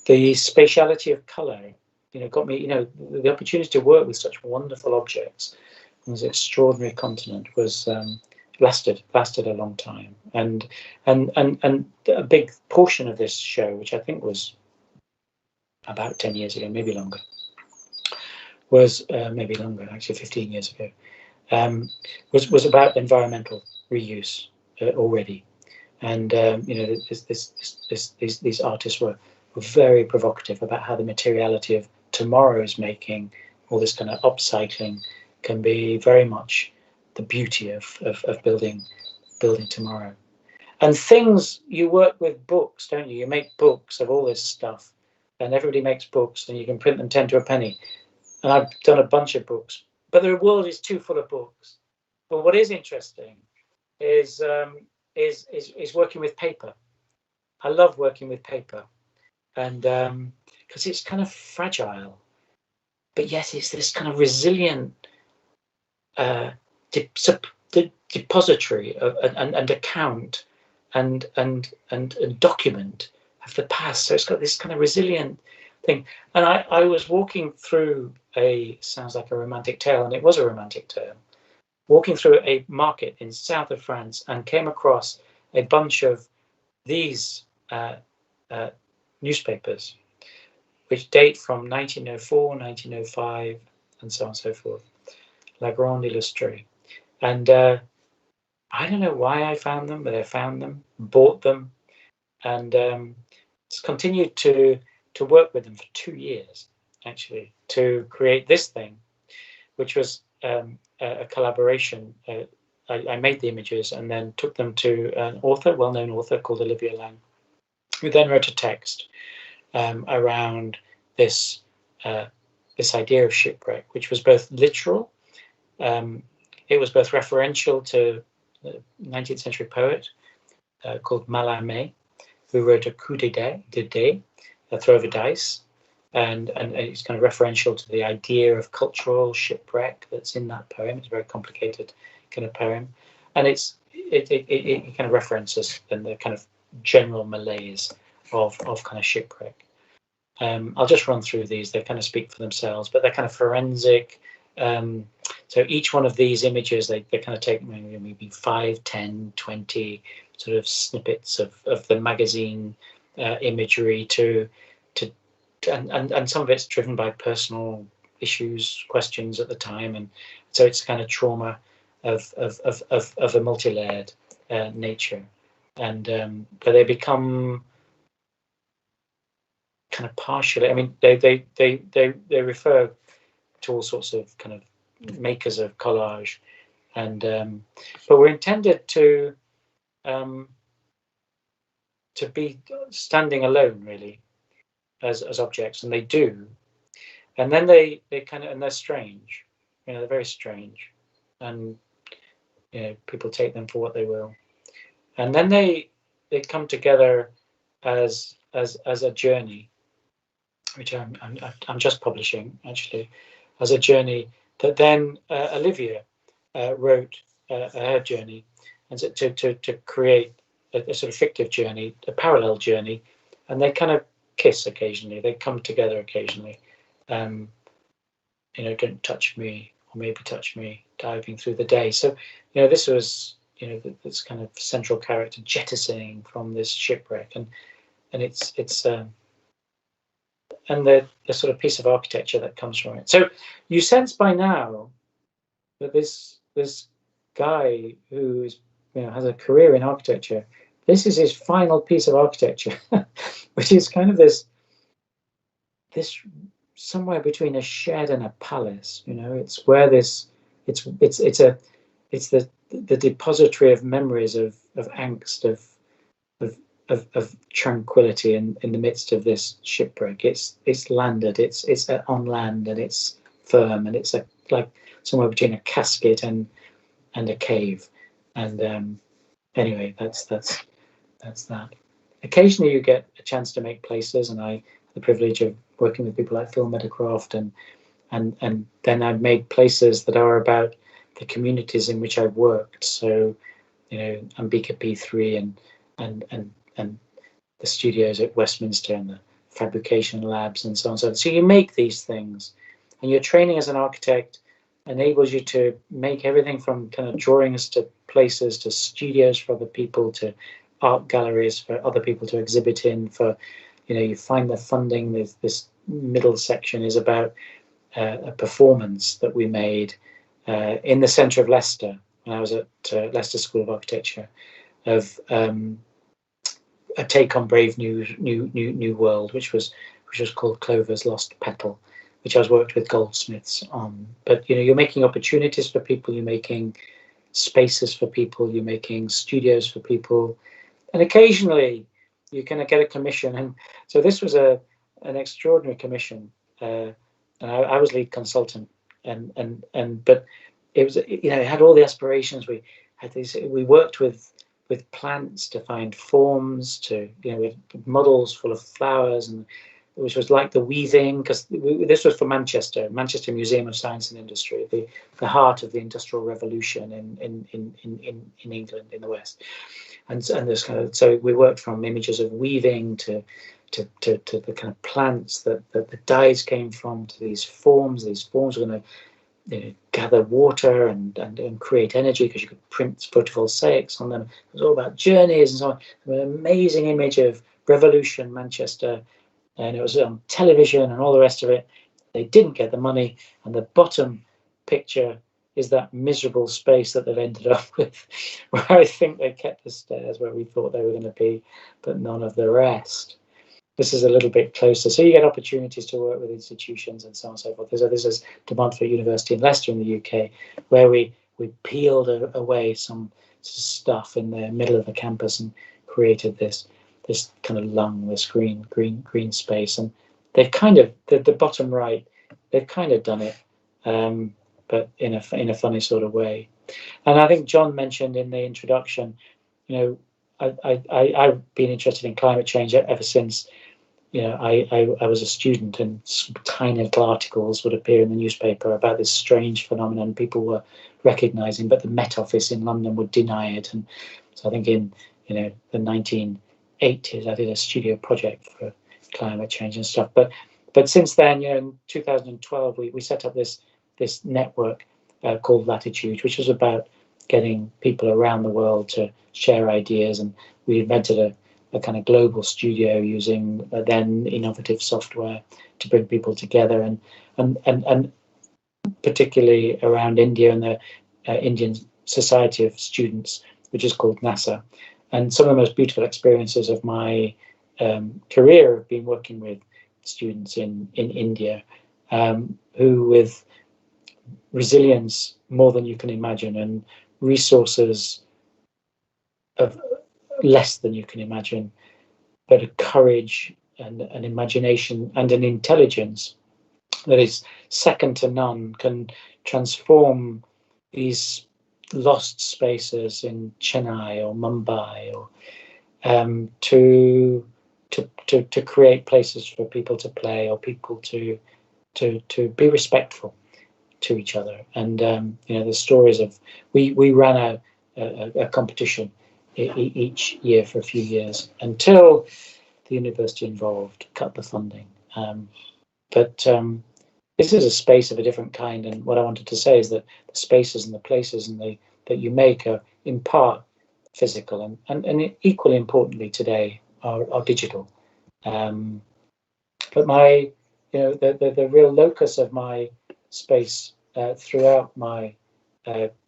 the spatiality of colour. Got me. The opportunity to work with such wonderful objects on this extraordinary continent was lasted a long time, and a big portion of this show, which I think was about 10 years ago, maybe longer. Was maybe longer, actually 15 years ago, was about environmental reuse already, and these artists were very provocative about how the materiality of tomorrow's making, all this kind of upcycling, can be very much the beauty of building tomorrow. And things, you work with books, don't you? You make books of all this stuff, and everybody makes books, and you can print them 10 to a penny. And I've done a bunch of books, but the world is too full of books. But what is interesting is working with paper. I love working with paper, and because it's kind of fragile, but yet it's this kind of resilient depository of, and account and document of the past. So it's got this kind of resilient thing. And I was walking through sounds like a romantic tale, and it was a romantic tale, walking through a market in south of France, and came across a bunch of these newspapers, which date from 1904, 1905, and so on and so forth. La Grande Illustrée. And I don't know why I found them, but I found them, bought them, and continued to to work with them for 2 years, actually, to create this thing, which was a collaboration. I made the images and then took them to an author, well-known author called Olivia Lang, who then wrote a text around this this idea of shipwreck, which was both literal. It was both referential to a 19th century poet called Mallarmé, who wrote a coup de dé, a throw of a dice, and it's kind of referential to the idea of cultural shipwreck that's in that poem. It's a very complicated kind of poem, and it kind of references and the kind of general malaise of kind of shipwreck. I'll just run through these. They kind of speak for themselves, but they're kind of forensic. So each one of these images, they kind of take maybe 5, 10, 20 sort of snippets of the magazine imagery and some of it's driven by personal issues, questions at the time, and so it's kind of trauma of a multi-layered nature, and but they become kind of partially. I mean, they refer to all sorts of kind of makers of collage, and but we're intended to be standing alone, really, as objects, and they do, and then they kind of, and they're strange, they're very strange, and people take them for what they will, and then they come together as a journey, which I'm just publishing, actually, as a journey that then Olivia wrote her journey, and to create a sort of fictive journey, a parallel journey, and they kind of kiss occasionally. They come together occasionally. Don't touch me, or maybe touch me, diving through the day. So, this was, this kind of central character jettisoning from this shipwreck, and it's and the sort of piece of architecture that comes from it. So you sense by now that this guy who is, has a career in architecture, this is his final piece of architecture, which is kind of this somewhere between a shed and a palace. It's where it's the depository of memories of angst, of tranquility in the midst of this shipwreck. It's landed. It's on land, and it's firm, and it's like somewhere between a casket and a cave. And anyway, that's that. Occasionally, you get a chance to make places, and I have the privilege of working with people like Phil Meadowcroft, and then I've made places that are about the communities in which I've worked. So, Ambika P3 and the studios at Westminster and the fabrication labs and so on. So you make these things, and your training as an architect enables you to make everything from kind of drawings to places to studios for other people to art galleries for other people to exhibit in. For you find the funding. This middle section is about a performance that we made in the centre of Leicester when I was at Leicester School of Architecture, of a take on Brave New World, which was called Clover's Lost Petal, which I was worked with goldsmiths on. But you're making opportunities for people, you're making spaces for people, you're making studios for people, and occasionally you kind of get a commission. And so this was an extraordinary commission, and I was lead consultant, and but it was, it had all the aspirations. We worked with plants to find forms, to with models full of flowers, and which was like the weaving, because this was for Manchester Museum of Science and Industry, the heart of the Industrial Revolution in England, in the West, and this kind of, so we worked from images of weaving to the kind of plants that the dyes came from, to these forms. These forms were going to gather water and create energy, because you could print photovoltaics on them. It was all about journeys and so on. An amazing image of Revolution Manchester, and it was on television and all the rest of it. They didn't get the money, and the bottom picture is that miserable space that they've ended up with, where I think they kept the stairs where we thought they were going to be, but none of the rest. this is a little bit closer. So you get opportunities to work with institutions and so on and so forth. This is the Montfort University in Leicester in the UK, where we peeled away some stuff in the middle of the campus and created this kind of lung, this green space. And they've kind of, the bottom right, they've kind of done it, but in a funny sort of way. And I think John mentioned in the introduction, I've been interested in climate change ever since. I was a student, and some tiny little articles would appear in the newspaper about this strange phenomenon people were recognizing, but the Met Office in London would deny it. And so I think in the 1980s, I did a studio project for climate change and stuff. But since then, in 2012, we set up this network called Latitude, which was about getting people around the world to share ideas. And we invented a kind of global studio using then innovative software to bring people together, and particularly around India and the Indian Society of Students, which is called NASA. And some of the most beautiful experiences of my career have been working with students in India, who with resilience more than you can imagine and resources of less than you can imagine, but a courage and an imagination and an intelligence that is second to none, can transform these lost spaces in Chennai or Mumbai, or to create places for people to play, or people to be respectful to each other. And the stories of we ran a competition each year for a few years until the university involved cut the funding. But this is a space of a different kind, and what I wanted to say is that the spaces and the places that you make are in part physical, and equally importantly today are digital. But my the real locus of my space throughout my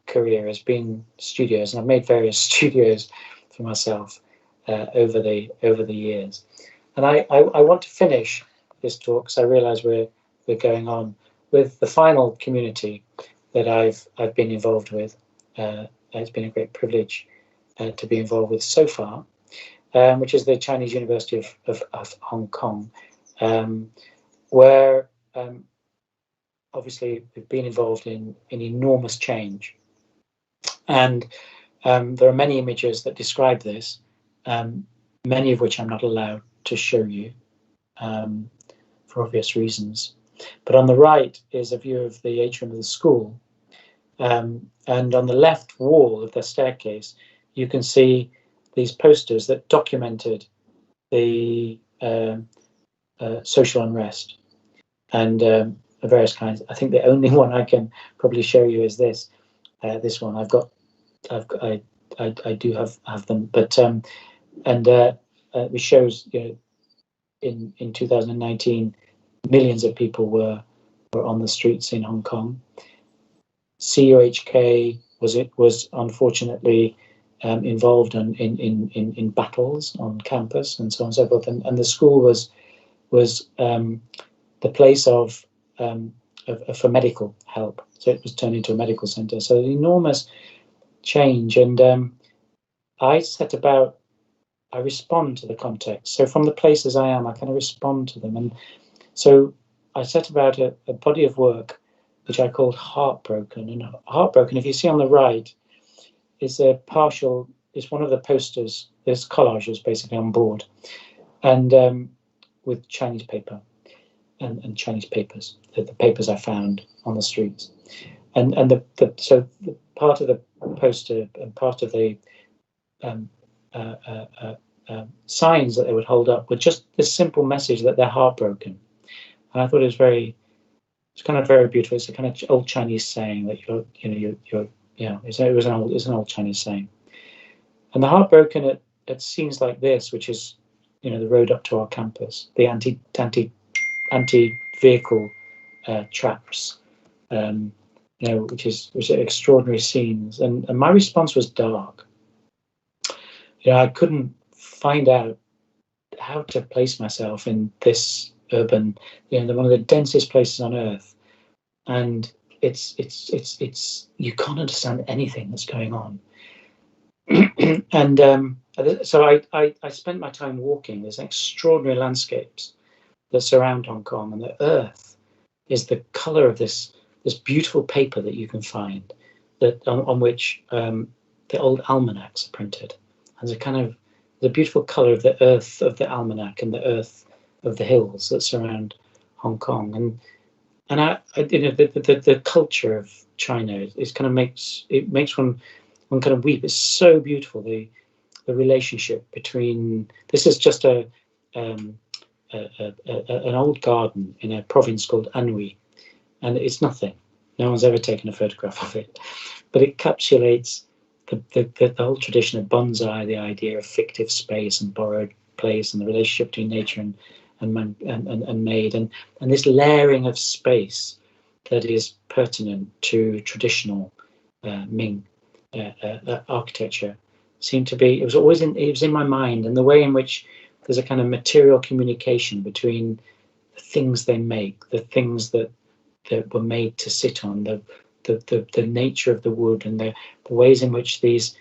career has been studios, and I've made various studios for myself over the years. And I want to finish this talk, because I realise we're going on, with the final community that I've been involved with. It's been a great privilege to be involved with so far, which is the Chinese University of Hong Kong, where obviously we've been involved in enormous change. And there are many images that describe this, many of which I'm not allowed to show you for obvious reasons. But on the right is a view of the atrium of the school. And on the left wall of the staircase, you can see these posters that documented the social unrest and of various kinds. I think the only one I can probably show you is this one. I do have them, but which shows in 2019 millions of people were on the streets in Hong Kong. CUHK was unfortunately involved in battles on campus and so on and so forth, and the school was the place for medical help, so it was turned into a medical centre. So an enormous change, and I respond to the context. So from the places I am, I kind of respond to them, and so I set about a body of work which I called Heartbroken. And Heartbroken, if you see on the right, is one of the posters. There's collages basically on board, and with Chinese paper and Chinese papers, the papers I found on the streets, and so the part of the poster and part of the signs that they would hold up were just this simple message that they're heartbroken. And I thought it's kind of very beautiful. It's a kind of old Chinese saying that it was an old Chinese saying. And the heartbroken at scenes like this, which is the road up to our campus, the anti-vehicle traps, which are extraordinary scenes. And my response was dark. I couldn't find out how to place myself in this urban, one of the densest places on earth, and it's you can't understand anything that's going on. And so I spent my time walking. There's extraordinary landscapes that surround Hong Kong, and the earth is the color of this beautiful paper that you can find, that on which the old almanacs are printed. And there's a kind of the beautiful color of the earth of the almanac and the earth of the hills that surround Hong Kong. And the culture of China is kind of makes one kind of weep. It's so beautiful, the relationship between, this is just an old garden in a province called Anhui, and it's nothing. No one's ever taken a photograph of it, but it encapsulates the whole tradition of bonsai, the idea of fictive space and borrowed place, and the relationship between nature and made, and this layering of space that is pertinent to traditional Ming architecture seemed to be. It was in my mind, and the way in which there's a kind of material communication between the things they make, the things that were made to sit on, the nature of the wood, and the ways in which these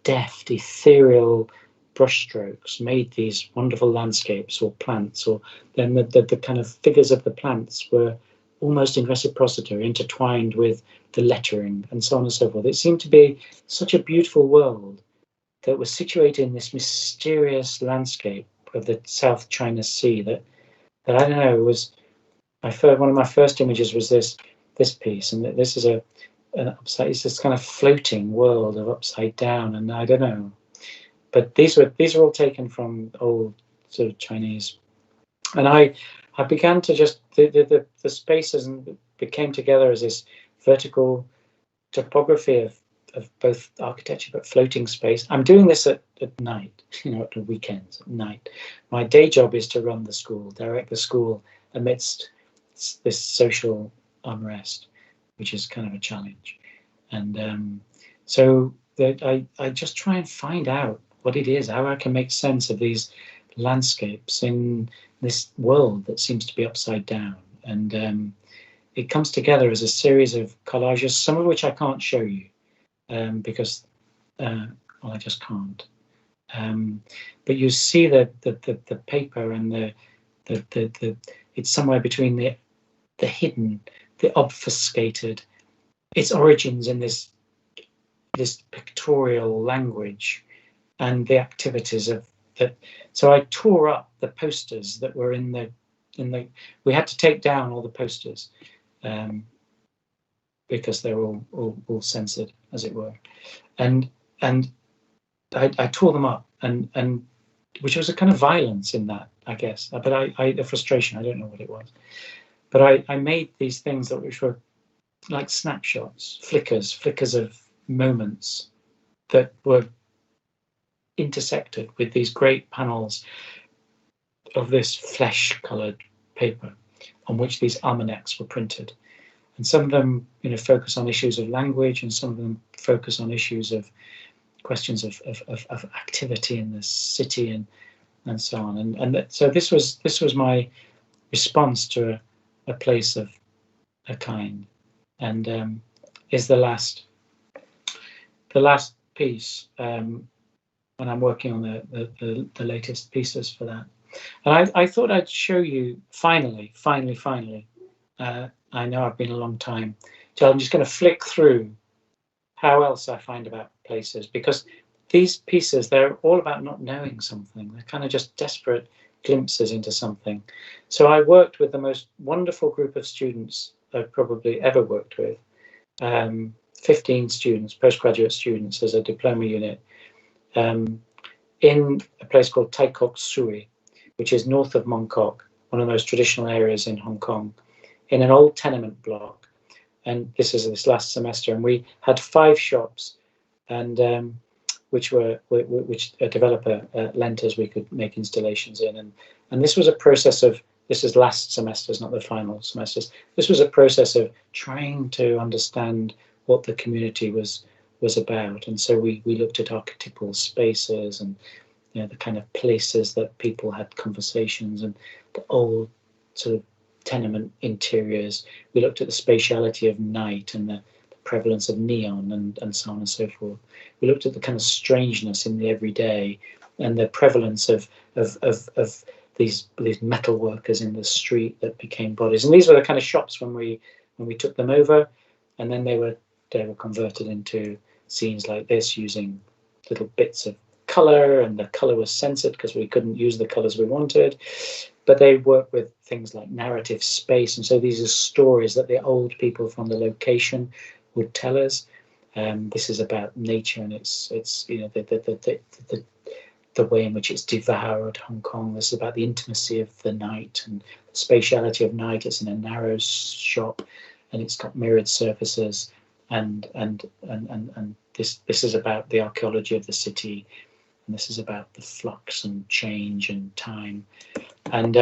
deft, ethereal brushstrokes made these wonderful landscapes or plants, or then the kind of figures of the plants were almost in reciprocity, intertwined with the lettering and so on and so forth. It seemed to be such a beautiful world that was situated in this mysterious landscape of the South China Sea that I don't know, was one of my first images was this piece, and this is it's this kind of floating world of upside down, and I don't know, but these are all taken from old sort of Chinese, and I began to just the spaces became together as this vertical topography of both architecture but floating space. I'm doing this at night, at the weekends, at night. My day job is to run the school, direct the school amidst this social unrest, which is kind of a challenge. And so I just try and find out what it is, how I can make sense of these landscapes in this world that seems to be upside down. And it comes together as a series of collages, some of which I can't show you because I just can't. But you see the paper and the it's somewhere between the hidden, the obfuscated, its origins in this pictorial language and the activities of that. So I tore up the posters that were in the we had to take down all the posters because they're all censored, as it were, and I tore them up, and which was a kind of violence in that, I guess, but a frustration, I don't know what it was, but I made these things which were like snapshots, flickers of moments that were intersected with these great panels of this flesh-coloured paper on which these almanacs were printed. And some of them, focus on issues of language, and some of them focus on issues of questions of activity in the city and so on. And so this was my response to a place of a kind, and is the last piece when I'm working on the latest pieces for that. And I thought I'd show you finally. I know I've been a long time, so I'm just going to flick through how else I find about places, because these pieces, they're all about not knowing something. They're kind of just desperate glimpses into something. So I worked with the most wonderful group of students I've probably ever worked with, 15 students, postgraduate students as a diploma unit, in a place called Tai Kok Sui, which is north of Mong Kok, one of the most traditional areas in Hong Kong, in an old tenement block. And this last semester, and we had 5 shops, and which a developer lent us. We could make installations in, and this was a process of, this is last semesters, not the final semesters. This was a process of trying to understand what the community was about, and so we looked at archetypal spaces and the kind of places that people had conversations, and the old sort of tenement interiors. We looked at the spatiality of night and the prevalence of neon and so on and so forth. We looked at the kind of strangeness in the everyday and the prevalence of these metal workers in the street that became bodies. And these were the kind of shops when we took them over, and then they were converted into scenes like this using little bits of color, and the color was censored because we couldn't use the colors we wanted. But they work with things like narrative space, and so these are stories that the old people from the location would tell us. This is about nature, and it's the way in which it's devoured Hong Kong. This is about the intimacy of the night and the spatiality of night. It's in a narrow shop, and it's got mirrored surfaces, and this is about the archaeology of the city, and this is about the flux and change and time. And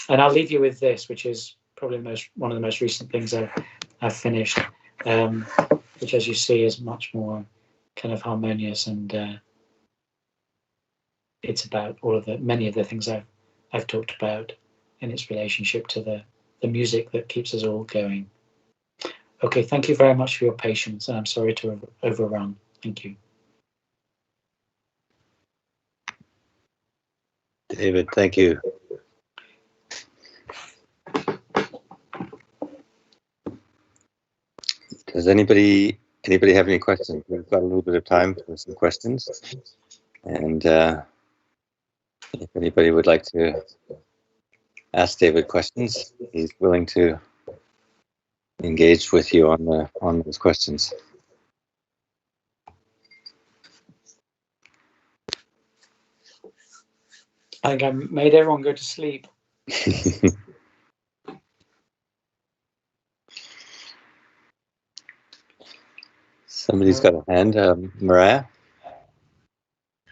I'll leave you with this, which is probably one of the most recent things I've finished, which, as you see, is much more kind of harmonious, and it's about many of the things I've talked about in its relationship to the music that keeps us all going. Okay, thank you very much for your patience, and I'm sorry to have overrun. Thank you. David, thank you. Does anybody have any questions? We've got a little bit of time for some questions, and if anybody would like to ask David questions, he's willing to engage with you on those questions. I think I made everyone go to sleep. Somebody's got a hand. Mariah?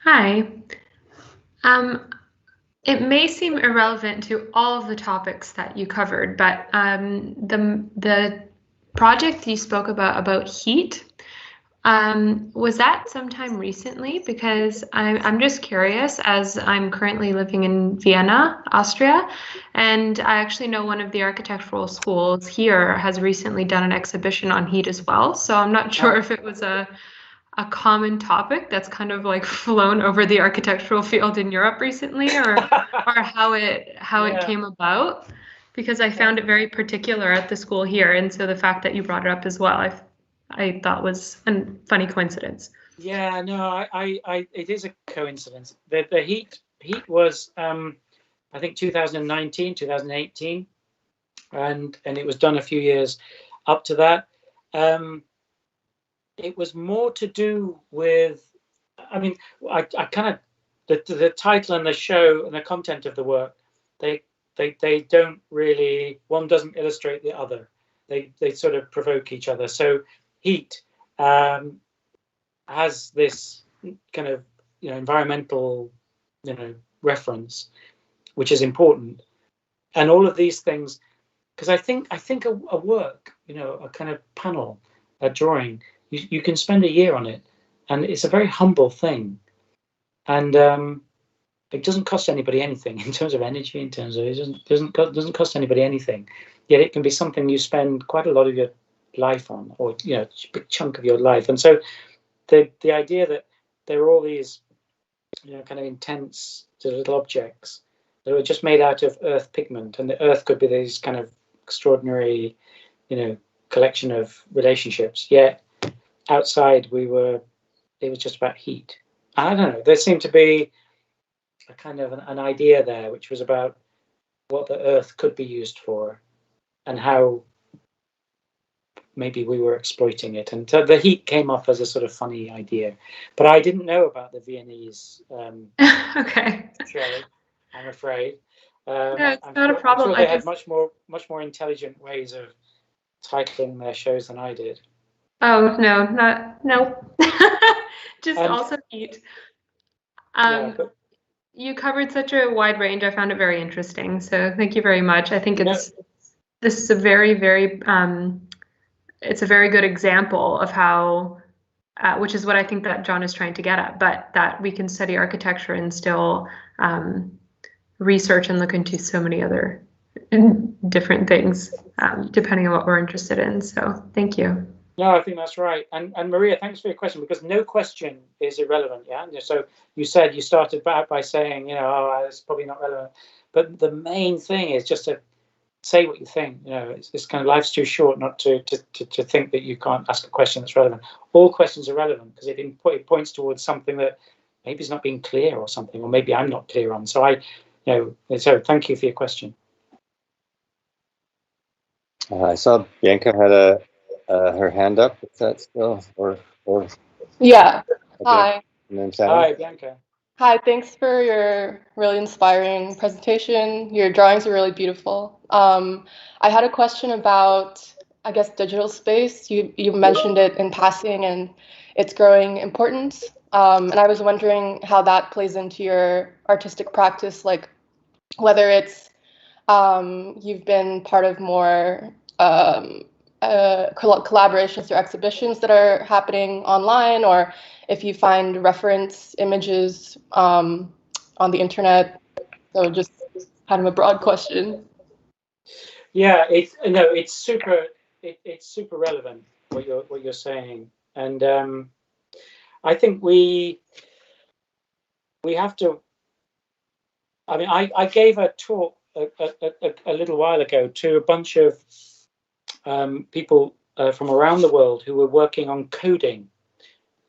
Hi. It may seem irrelevant to all of the topics that you covered, but the project you spoke about heat, was that sometime recently? Because I'm just curious, as I'm currently living in Vienna, Austria, and I actually know one of the architectural schools here has recently done an exhibition on heat as well. So I'm not sure if it was a common topic that's kind of like flown over the architectural field in Europe recently, or how it came about, because I found it very particular at the school here, and so the fact that you brought it up as well, I thought was a funny coincidence. Yeah, no, it is a coincidence. The heat was I think 2019, 2018, and it was done a few years up to that. It was more to do with, I mean, I kind of, the title and the show and the content of the work, they don't really, one doesn't illustrate the other. They sort of provoke each other. So heat has this kind of, environmental, reference, which is important. And all of these things, because I think a work, a kind of panel, a drawing, you can spend a year on it, and it's a very humble thing, and it doesn't cost anybody anything in terms of energy, in terms of it doesn't cost anybody anything. Yet it can be something you spend quite a lot of your life on, or a big chunk of your life. And so the idea that there are all these kind of intense little objects that were just made out of earth pigment, and the earth could be these kind of extraordinary collection of relationships, yet outside it was just about heat. I don't know, there seemed to be a kind of an idea there, which was about what the earth could be used for and how maybe we were exploiting it. And so the heat came up as a sort of funny idea, but I didn't know about the Viennese okay, show, I'm afraid. No, it's not a problem. I'm sure they had much more intelligent ways of titling their shows than I did. Oh no. Just also heat. You covered such a wide range. I found it very interesting. So thank you very much. I think this is a very, very it's a very good example of how which is what I think that John is trying to get at, but that we can study architecture and still research and look into so many other different things, depending on what we're interested in. So thank you. No, I think that's right. And Maria, thanks for your question, because no question is irrelevant. Yeah. So you said you started by saying, it's probably not relevant. But the main thing is just to say what you think. It's kind of, life's too short not to think that you can't ask a question that's relevant. All questions are relevant because it points towards something that maybe is not being clear or something, or maybe I'm not clear on. So so thank you for your question. I saw Bianca had her hand up. Is that still or? Yeah. Okay. Hi. And then Sally? Hi, Bianca. Hi. Thanks for your really inspiring presentation. Your drawings are really beautiful. I had a question about, I guess, digital space. You mentioned it in passing and its growing importance. And I was wondering how that plays into your artistic practice, like whether it's you've been part of more collaborations or exhibitions that are happening online, or if you find reference images on the internet. So just kind of a broad question. Yeah, it's super relevant what you're saying, and I think we have to. I mean, I gave a talk a little while ago to a bunch of people from around the world who were working on coding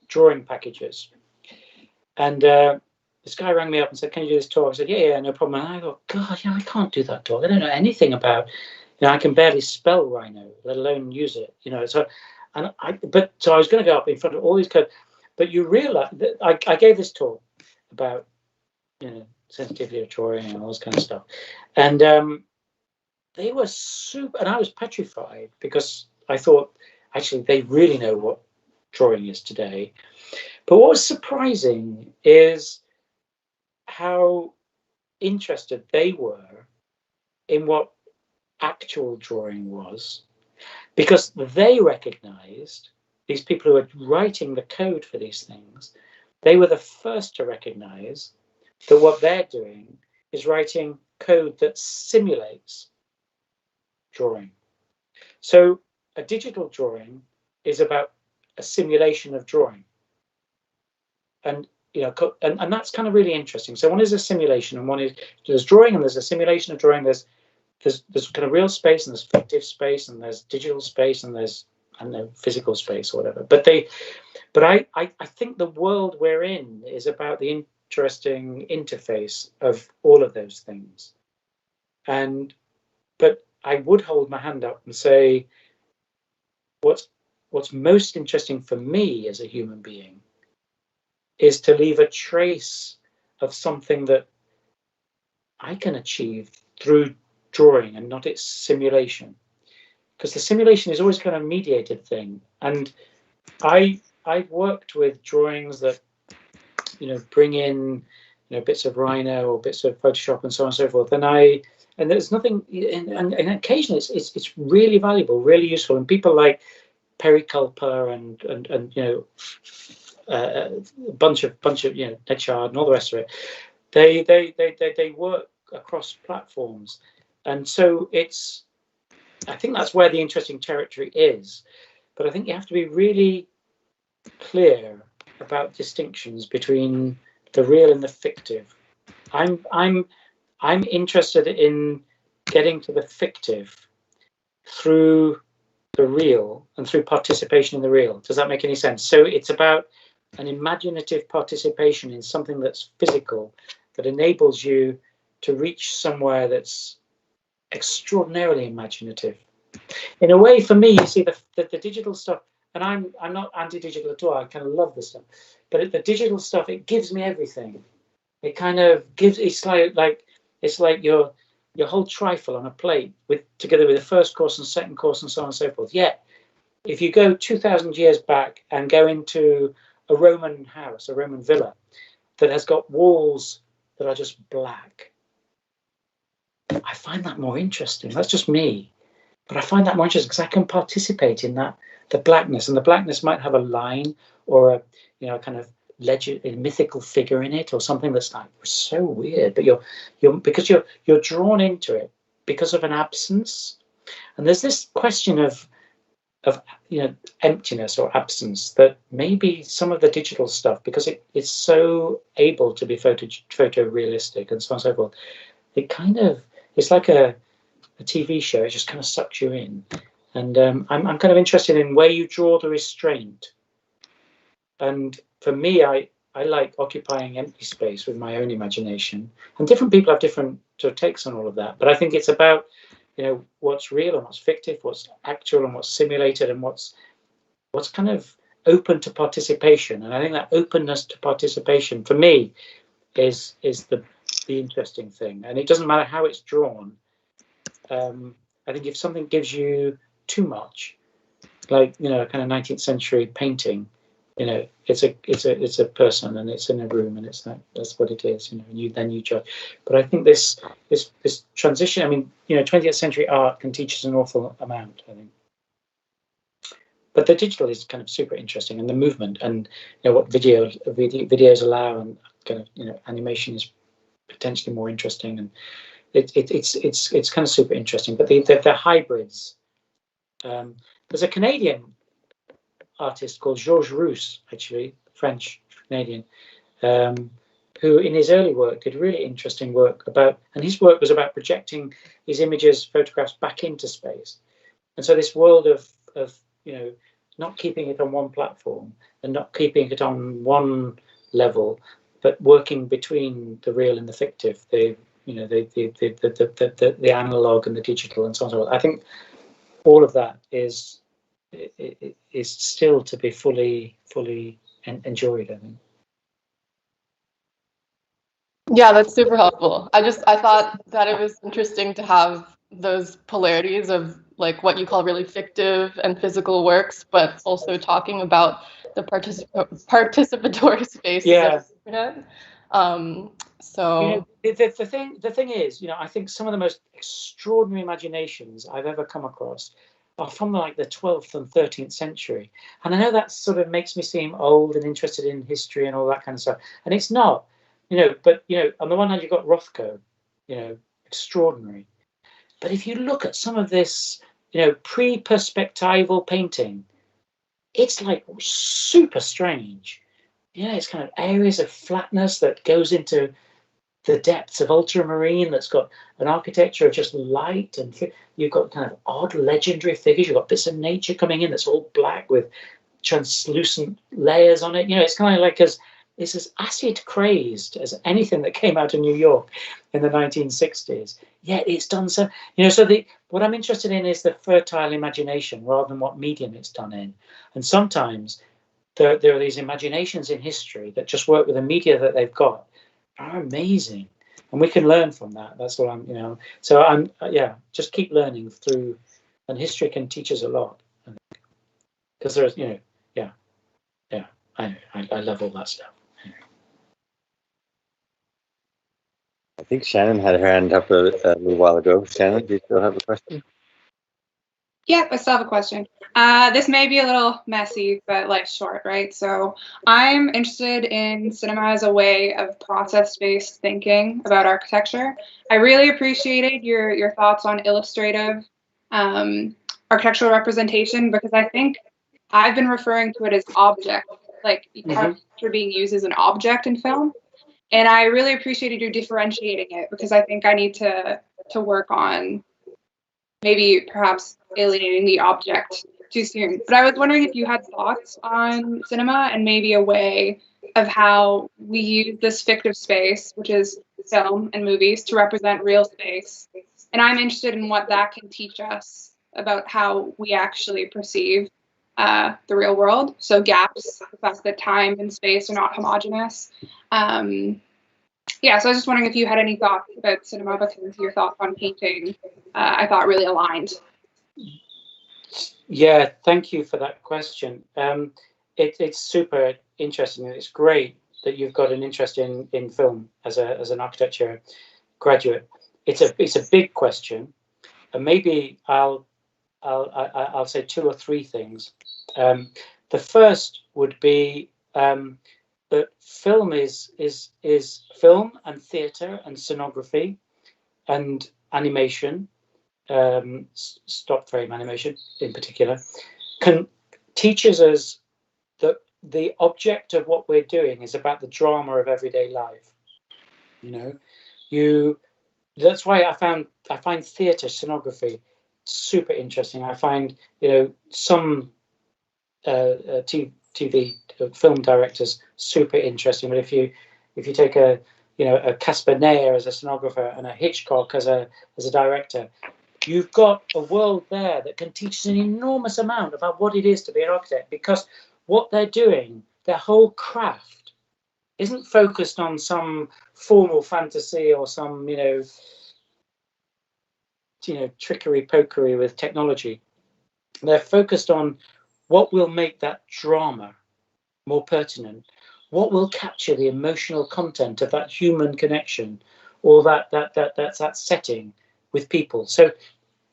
drawing packages, and this guy rang me up and said, "Can you do this talk?" I said, "Yeah, no problem." And I thought, God, I can't do that talk. I don't know anything about. I can barely spell Rhino, let alone use it. So I was going to go up in front of all these code, but you realize that I gave this talk about sensitivity of drawing and all this kind of stuff, and they were super, and I was petrified because I thought actually they really know what drawing is today. But what was surprising is how interested they were in what actual drawing was, because they recognized, these people who are writing the code for these things, they were the first to recognize that what they're doing is writing code that simulates drawing. So a digital drawing is about a simulation of drawing, and and that's kind of really interesting. So one is a simulation, and one is there's drawing, and there's a simulation of drawing. There's kind of real space, and there's fictive space, and there's digital space, and there's, I don't know, physical space or whatever. But I think the world we're in is about the interesting interface of all of those things. But I would hold my hand up and say, what's most interesting for me as a human being is to leave a trace of something that I can achieve through drawing and not its simulation, because the simulation is always kind of a mediated thing. And I've worked with drawings that bring in bits of Rhino or bits of Photoshop and so on and so forth, and there's nothing, and occasionally it's really valuable, really useful, and people like Perry Culper and a bunch of Nechard and all the rest of it, they work across platforms, and so I think that's where the interesting territory is. But I think you have to be really clear about distinctions between the real and the fictive. I'm interested in getting to the fictive through the real and through participation in the real. Does that make any sense? So it's about an imaginative participation in something that's physical, that enables you to reach somewhere that's extraordinarily imaginative. In a way, for me, you see the digital stuff, and I'm not anti-digital at all. I kind of love this stuff, but the digital stuff, it gives me everything. It kind of gives. It's like your whole trifle on a plate together with the first course and second course and so on and so forth. Yet, if you go 2,000 years back and go into a Roman house, a Roman villa, that has got walls that are just black, I find that more interesting. That's just me. But I find that more interesting because I can participate in that, the blackness. And the blackness might have a line, or a kind of legend, a mythical figure in it, or something that's like so weird, but because you're drawn into it because of an absence. And there's this question of emptiness or absence that maybe some of the digital stuff, because it's so able to be photorealistic and so on and so forth, it's like a TV show. It just kind of sucks you in. And I'm kind of interested in where you draw the restraint. And for me, I like occupying empty space with my own imagination. And different people have different sort of takes on all of that. But I think it's about, what's real and what's fictive, what's actual and what's simulated, and what's kind of open to participation. And I think that openness to participation for me is the interesting thing. And it doesn't matter how it's drawn. I think if something gives you too much, like a kind of 19th century painting, it's a person and it's in a room and it's that's what it is, and you judge. But I think this transition, I mean, 20th century art can teach us an awful amount, I think. But the digital is kind of super interesting, and the movement, and what videos allow, and kind of animation is potentially more interesting, and it's kind of super interesting. But the hybrids. There's a Canadian artist called Georges Rousse, actually French Canadian, who in his early work did really interesting work and his work was about projecting his images, photographs back into space. And so this world of not keeping it on one platform and not keeping it on one level, but working between the real and the fictive, the analog and the digital and so on and so on. I think all of that is still to be fully enjoyed, I think. Yeah, that's super helpful. I thought that it was interesting to have those polarities of like what you call really fictive and physical works, but also talking about the participatory spaces of the internet. So the thing is, I think some of the most extraordinary imaginations I've ever come across are from like the 12th and 13th century. And I know that sort of makes me seem old and interested in history and all that kind of stuff. And it's not, but, on the one hand, you've got Rothko, extraordinary. But if you look at some of this, pre-perspectival painting, it's like super strange. It's kind of areas of flatness that goes into the depths of ultramarine, that's got an architecture of just light, and you've got kind of odd legendary figures. You've got bits of nature coming in that's all black with translucent layers on it. It's kind of like it's as acid crazed as anything that came out of New York in the 1960s. Yet it's done so. What I'm interested in is the fertile imagination rather than what medium it's done in. And sometimes there are these imaginations in history that just work with the media that they've got, are amazing, and we can learn from that. That's what I'm, so I'm, just keep learning through, and history can teach us a lot, because there's, I love all that stuff. I think Shannon had her hand up a little while ago. Shannon, do you still have a question? Yeah, I still have a question. This may be a little messy, but life's short, right? So I'm interested in cinema as a way of process-based thinking about architecture. I really appreciated your thoughts on illustrative architectural representation, because I think I've been referring to it as object, like architecture being used as an object in film. And I really appreciated you differentiating it, because I think I need to work on maybe perhaps alienating the object too soon. But I was wondering if you had thoughts on cinema and maybe a way of how we use this fictive space, which is film and movies, to represent real space. And I'm interested in what that can teach us about how we actually perceive the real world. So gaps, the fact that time and space are not homogeneous. So I was just wondering if you had any thoughts about cinema, because your thoughts on painting, I thought really aligned. Yeah, thank you for that question. It's super interesting, and it's great that you've got an interest in film as an architecture graduate. It's a big question, and maybe I'll say two or three things. The first would be that film is film and theatre and scenography and animation, stop frame animation in particular, teaches us that the object of what we're doing is about the drama of everyday life. That's why I find theatre scenography super interesting. I find some TV film directors super interesting. But if you take a Caspar Noé as a scenographer and a Hitchcock as a director, you've got a world there that can teach us an enormous amount about what it is to be an architect, because what they're doing, their whole craft, isn't focused on some formal fantasy or some trickery pokery with technology. They're focused on what will make that drama more pertinent, what will capture the emotional content of that human connection, or that setting with people. So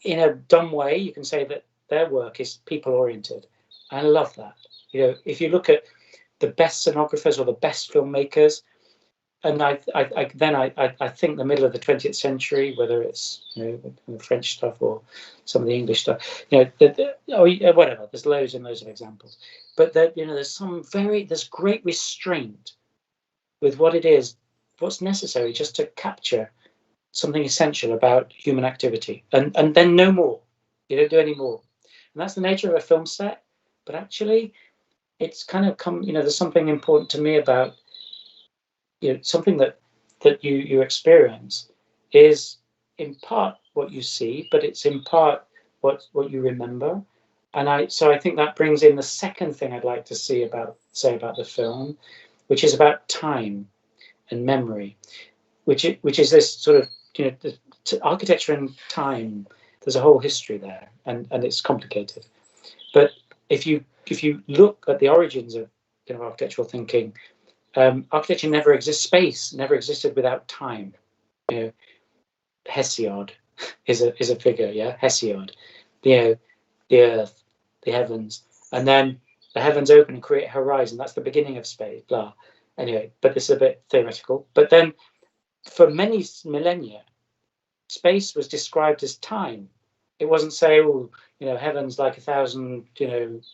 in a dumb way, you can say that their work is people oriented. I love that. If you look at the best scenographers or the best filmmakers, and I think the middle of the 20th century, whether it's the French stuff or some of the English stuff, whatever. There's loads and loads of examples, but there's great restraint with what it is, what's necessary just to capture something essential about human activity, and then no more. You don't do any more, and that's the nature of a film set. But actually, it's kind of there's something important to me about. Something that you experience is in part what you see, but it's in part what you remember. And I think that brings in the second thing I'd like to say about the film, which is about time and memory, which is this sort of architecture and time. There's a whole history there, and it's complicated. But if you look at the origins of architectural thinking, architecture never exists. Space never existed without time. Hesiod is a figure. Yeah, Hesiod. The earth, the heavens, and then the heavens open and create a horizon. That's the beginning of space. Blah. Anyway, but this is a bit theoretical. But then, for many millennia, space was described as time. It wasn't heaven's like 1,000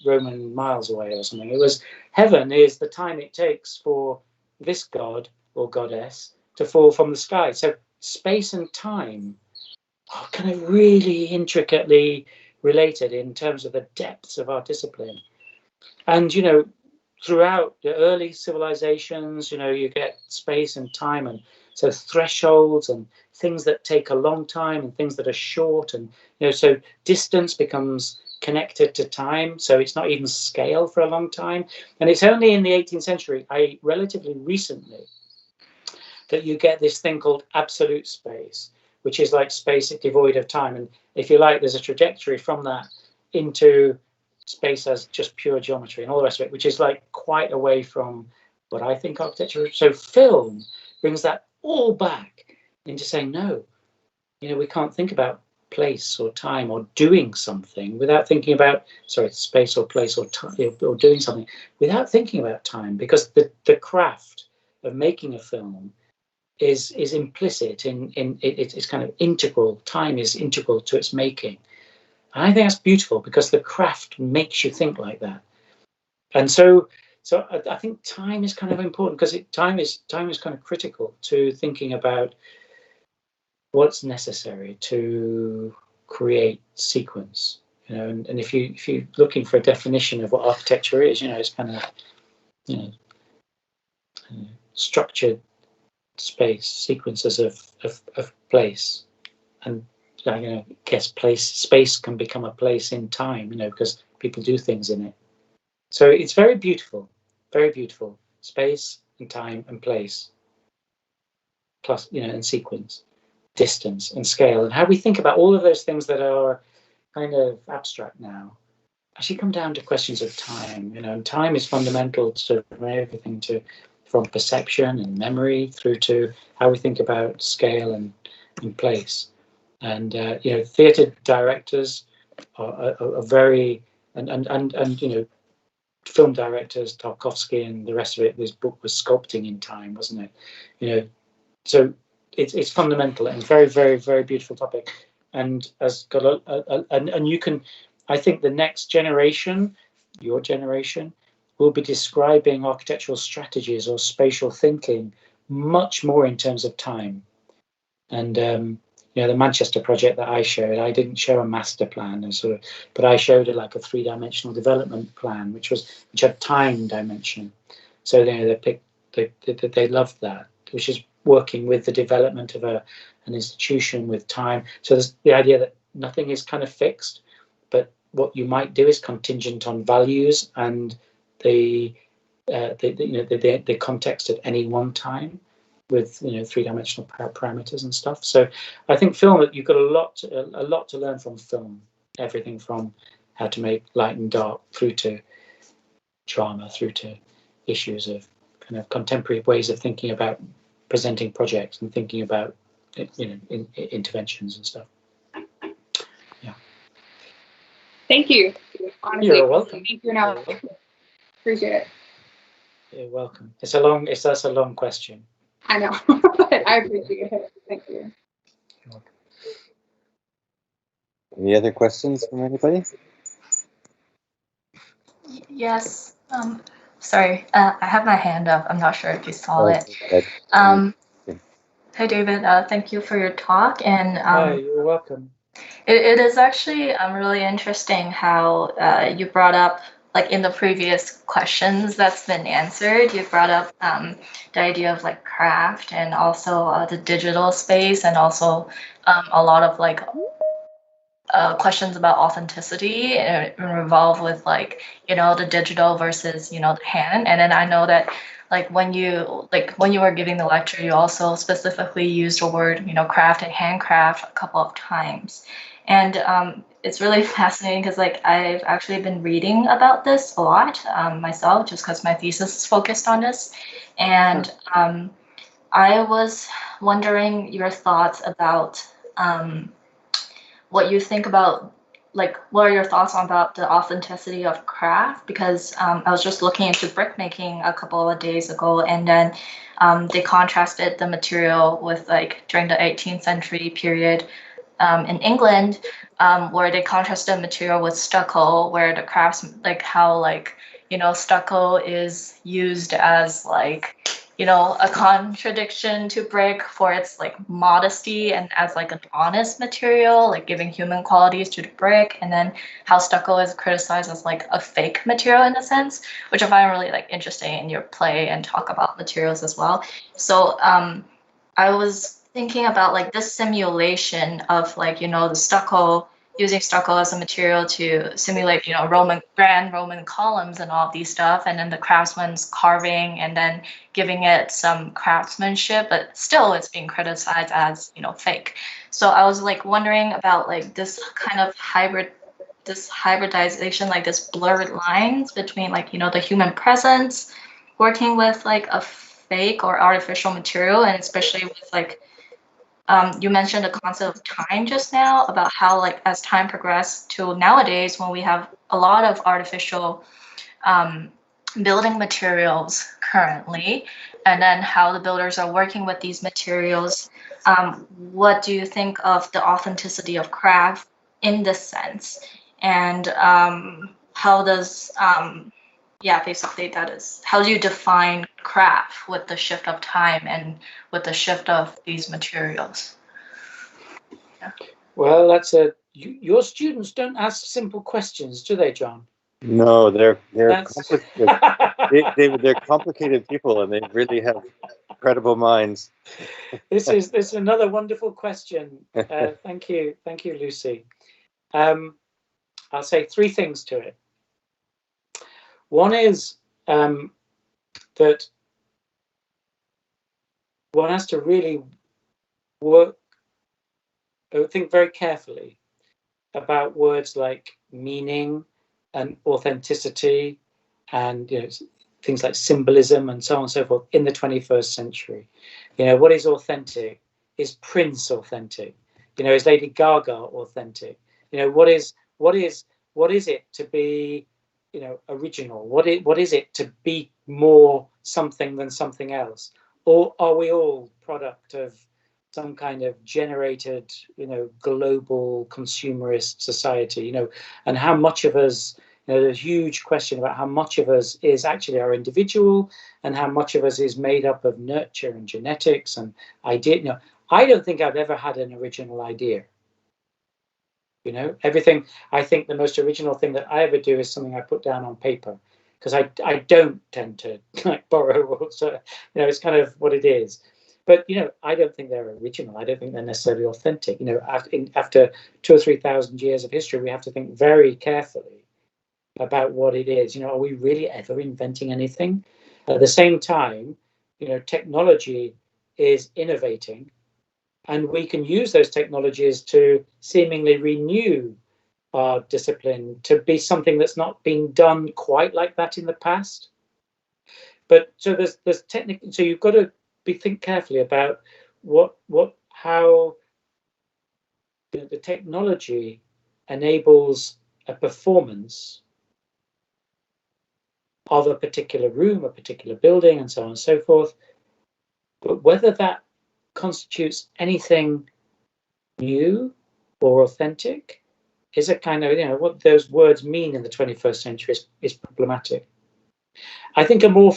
Roman miles away or something. It was heaven is the time it takes for this god or goddess to fall from the sky. So space and time are kind of really intricately related in terms of the depths of our discipline. And throughout the early civilizations, you get space and time, and so thresholds and things that take a long time and things that are short, and so distance becomes connected to time, so it's not even scale for a long time. And it's only in the 18th century, relatively recently, that you get this thing called absolute space, which is like space devoid of time. And if you like, there's a trajectory from that into space as just pure geometry and all the rest of it, which is like quite away from what I think architecture is. So film brings that all back into saying, no, we can't think about place or time or doing something without thinking about space or place or time, or doing something without thinking about time, because the craft of making a film is implicit in it's kind of integral. Time is integral to its making. And I think that's beautiful, because the craft makes you think like that. And so I think time is kind of important, because time is kind of critical to thinking about what's necessary to create sequence. And if you're looking for a definition of what architecture is, it's kind of structured space, sequences of place, and I guess space can become a place in time, because people do things in it. So it's very beautiful, space and time and place, plus and sequence, distance and scale, and how we think about all of those things that are kind of abstract now actually come down to questions of time. And time is fundamental to everything, from perception and memory through to how we think about scale and place. And theatre directors are very and film directors, Tarkovsky and the rest of it, this book was sculpting in time, wasn't it? You know, so it's fundamental and very, very, very beautiful topic, and has got and you can, I think the next generation, your generation, will be describing architectural strategies or spatial thinking much more in terms of time. And you know, the Manchester project that I showed, I didn't show a master plan, and sort of, but I showed it like a 3-dimensional development plan, which had time dimension. So you know, they loved that, which is working with the development of an institution with time. So there's the idea that nothing is kind of fixed, but what you might do is contingent on values and the context at any one time, with 3-dimensional parameters and stuff. So I think film, you've got a lot to learn from film. Everything from how to make light and dark through to drama, through to issues of kind of contemporary ways of thinking about presenting projects and thinking about interventions and stuff. Yeah. Thank you. Honestly, you're welcome. Thank you. Now, appreciate it. You're welcome. That's a long question. I know, but I appreciate it. Thank you. Any other questions from anybody? Yes. Sorry, I have my hand up. I'm not sure if you saw it. Hi, David. Thank you for your talk. And you're welcome. It is actually really interesting how you brought up, like in the previous questions that's been answered, you brought up the idea of like craft and also the digital space, and also a lot of like questions about authenticity and revolve with like, the digital versus, the hand. And then I know that like when you were giving the lecture, you also specifically used the word, craft and handcraft a couple of times. And it's really fascinating because like I've actually been reading about this a lot myself, just because my thesis is focused on this. And I was wondering your thoughts about what you think about, like, what are your thoughts about the authenticity of craft? Because I was just looking into brick making a couple of days ago, and then they contrasted the material with like during the 18th century period in England, where they contrasted material with stucco, where the crafts, like how like, stucco is used as like, a contradiction to brick for its like modesty and as like an honest material, like giving human qualities to the brick, and then how stucco is criticized as like a fake material in a sense, which I find really like interesting in your play and talk about materials as well. So I was thinking about like this simulation of like, the stucco, using stucco as a material to simulate, grand Roman columns and all of these stuff, and then the craftsman's carving and then giving it some craftsmanship, but still it's being criticized as, fake. So I was like wondering about like this kind of hybridization, like this blurred lines between like, the human presence working with like a fake or artificial material, and especially with like, you mentioned the concept of time just now, about how like as time progressed to nowadays when we have a lot of artificial building materials currently, and then how the builders are working with these materials. What do you think of the authenticity of craft in this sense? And how does, basically that is, how do you define craft with the shift of time and with the shift of these materials? Yeah. Well, your students don't ask simple questions, do they, John? No, they're complicated. David, they're complicated people, and they really have incredible minds. This is another wonderful question. Thank you, Lucy. I'll say 3 things to it. One is that one has to really think very carefully about words like meaning and authenticity and things like symbolism and so on and so forth in the 21st century. What is authentic? Is Prince authentic? Is Lady Gaga authentic? What is it to be original? What is it to be more something than something else? Or are we all product of some kind of generated, global consumerist society, and how much of us, there's a huge question about how much of us is actually our individual and how much of us is made up of nurture and genetics and idea. I don't think I've ever had an original idea. Everything, I think the most original thing that I ever do is something I put down on paper, because I don't tend to borrow, or it's kind of what it is. But I don't think they're original. I don't think they're necessarily authentic. After 2,000 or 3,000 years of history, we have to think very carefully about what it is. Are we really ever inventing anything? At the same time, technology is innovating, and we can use those technologies to seemingly renew our discipline to be something that's not been done quite like that in the past. But so there's technical. So you've got to think carefully about how the technology enables a performance of a particular room, a particular building, and so on and so forth. But whether that constitutes anything new or authentic is a kind of, what those words mean in the 21st century is problematic. I think a more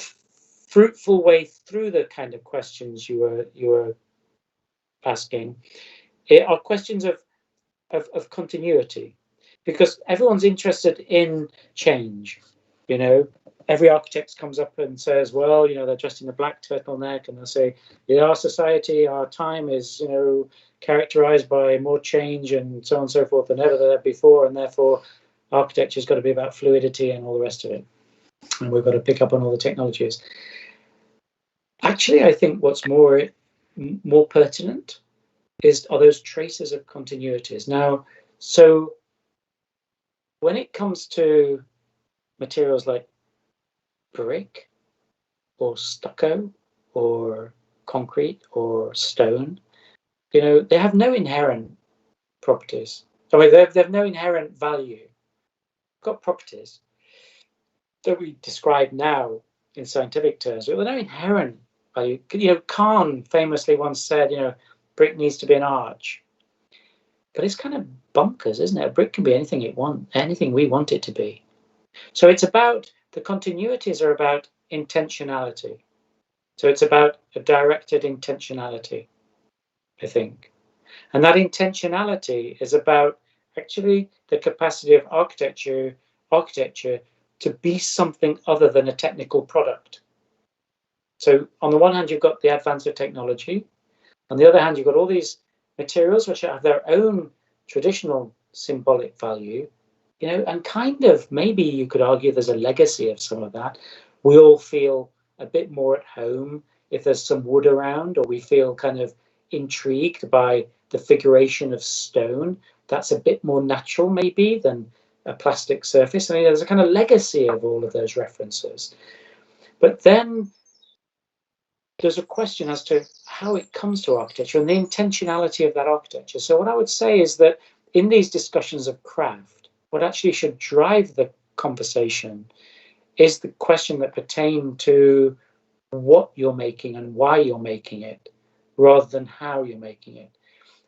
fruitful way through the kind of questions you were asking are questions of continuity, because everyone's interested in change. Every architect comes up and says, well, they're dressed in a black turtleneck, and they'll say, our society, our time is, characterized by more change and so on and so forth than ever before, and therefore architecture's got to be about fluidity and all the rest of it, and we've got to pick up on all the technologies. Actually, I think what's more pertinent are those traces of continuities. Now, so when it comes to materials like brick or stucco or concrete or stone, they have no inherent properties. I mean, they have no inherent value. They've got properties that we describe now in scientific terms, but they're no inherent value. Kahn famously once said, brick needs to be an arch. But it's kind of bonkers, isn't it? A brick can be anything anything we want it to be. So it's about, the continuities are about intentionality. So it's about a directed intentionality, I think. And that intentionality is about actually the capacity of architecture to be something other than a technical product. So on the one hand, you've got the advance of technology. On the other hand, you've got all these materials which have their own traditional symbolic value, and kind of, maybe you could argue there's a legacy of some of that. We all feel a bit more at home if there's some wood around, or we feel kind of intrigued by the figuration of stone. That's a bit more natural maybe than a plastic surface. I mean, there's a kind of legacy of all of those references. But then there's a question as to how it comes to architecture and the intentionality of that architecture. So what I would say is that in these discussions of craft, what actually should drive the conversation is the question that pertain to what you're making and why you're making it, rather than how you're making it.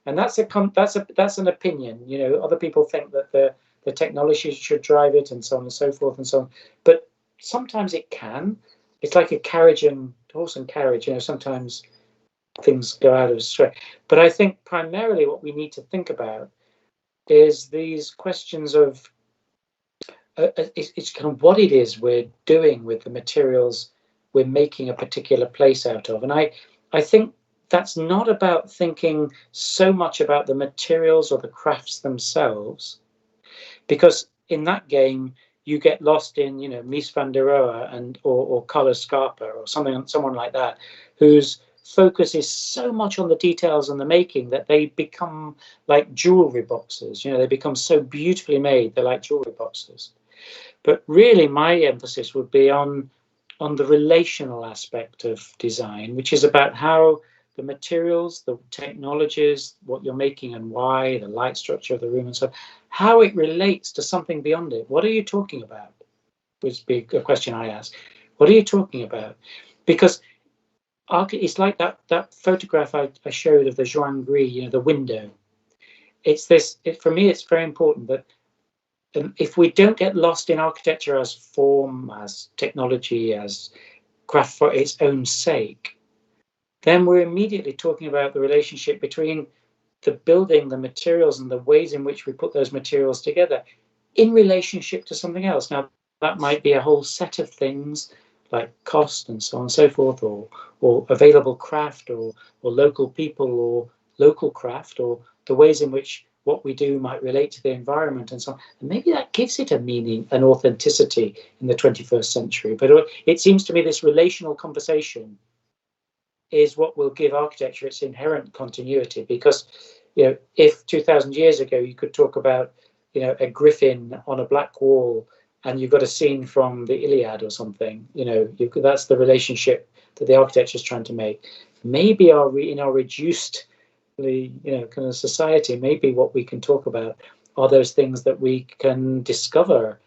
And that's an opinion. Other people think that the technology should drive it, and so on and so forth and so on. But sometimes it can. It's like a horse and carriage. Sometimes things go out of straight. But I think primarily what we need to think about is these questions of it's kind of what it is we're doing with the materials we're making a particular place out of. And I think that's not about thinking so much about the materials or the crafts themselves, because in that game you get lost in Mies van der Rohe or Carlos Scarpa or someone like that, whose focus is so much on the details and the making that they become like jewelry boxes. They become so beautifully made, they're like jewelry boxes. But really my emphasis would be on the relational aspect of design, which is about how the materials, the technologies, what you're making and why, the light structure of the room and so on, how it relates to something beyond it. What are you talking about? would be a question I ask. What are you talking about? Because it's like that photograph I showed of the Zhuang Gui, the window. It's this. For me, it's very important that if we don't get lost in architecture as form, as technology, as craft for its own sake, then we're immediately talking about the relationship between the building, the materials, and the ways in which we put those materials together in relationship to something else. Now, that might be a whole set of things like cost and so on and so forth, or available craft, or local people, or local craft, or the ways in which what we do might relate to the environment and so on. And maybe that gives it a meaning, an authenticity in the 21st century. But it seems to me this relational conversation is what will give architecture its inherent continuity, because if 2,000 years ago you could talk about a griffin on a black wall and you've got a scene from the Iliad or something, that's the relationship that the architecture is trying to make. Maybe in our reduced kind of society, maybe what we can talk about are those things that we can discover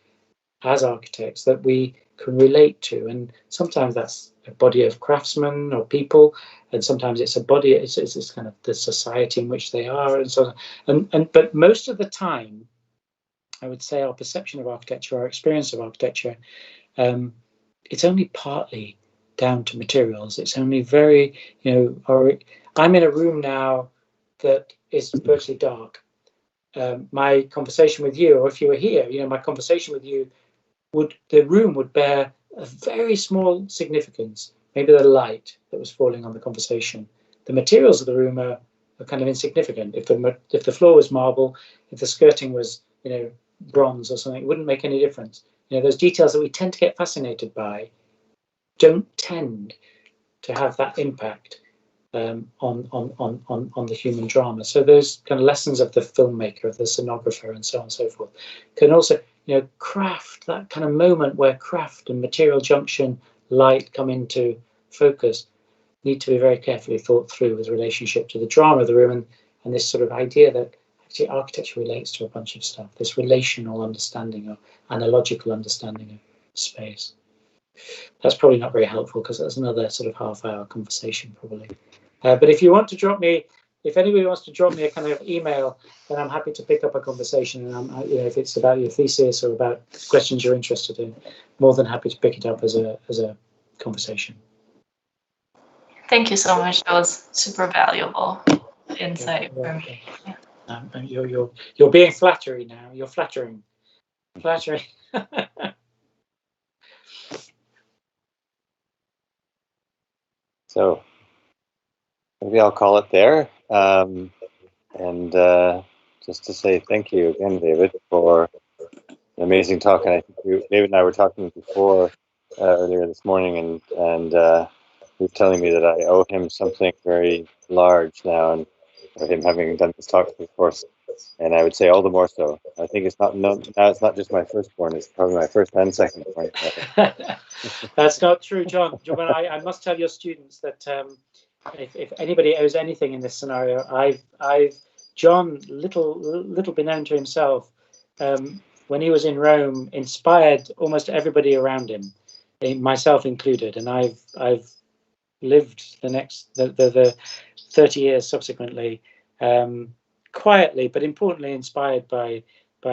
as architects that we can relate to, and sometimes that's a body of craftsmen or people, and sometimes it's a body, it's kind of the society in which they are, and so on. But most of the time, I would say our perception of architecture, our experience of architecture, it's only partly down to materials. It's only very, I'm in a room now that is virtually dark. My conversation with you, or if you were here, my conversation with you, the room would bear a very small significance. Maybe the light that was falling on the conversation. The materials of the room are kind of insignificant. If the floor was marble, if the skirting was bronze or something, it wouldn't make any difference. Those details that we tend to get fascinated by don't tend to have that impact on the human drama. So those kind of lessons of the filmmaker, of the sonographer, and so on and so forth, can also, craft, that kind of moment where craft and material junction, light come into focus, need to be very carefully thought through with relationship to the drama of the room, and this sort of idea that actually architecture relates to a bunch of stuff, this relational understanding or analogical understanding of space. That's probably not very helpful, because that's another sort of half-hour conversation probably. But if you want to drop me, if anybody wants to drop me a kind of email, then I'm happy to pick up a conversation. And if it's about your thesis or about questions you're interested in, more than happy to pick it up as a conversation. Thank you so much. That was super valuable insight for me. Yeah. You're being flattery now. You're flattering. So maybe I'll call it there. And just to say thank you again, David, for an amazing talk. And I think David and I were talking before earlier this morning, and he was telling me that I owe him something very large now, and for him having done this talk before. And I would say all the more so. I think it's not just my firstborn; it's probably my first and secondborn. That's not true, John. I must tell your students that if anybody owes anything in this scenario, John, little beknown to himself, when he was in Rome, inspired almost everybody around him, myself included, and I've lived the 30 years subsequently, quietly but importantly inspired by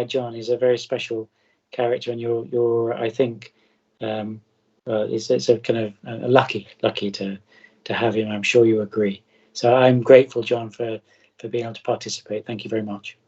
John. He's a very special character, and you're I think it's a kind of lucky to have him. I'm sure you agree. So I'm grateful, John, for being able to participate. Thank you very much.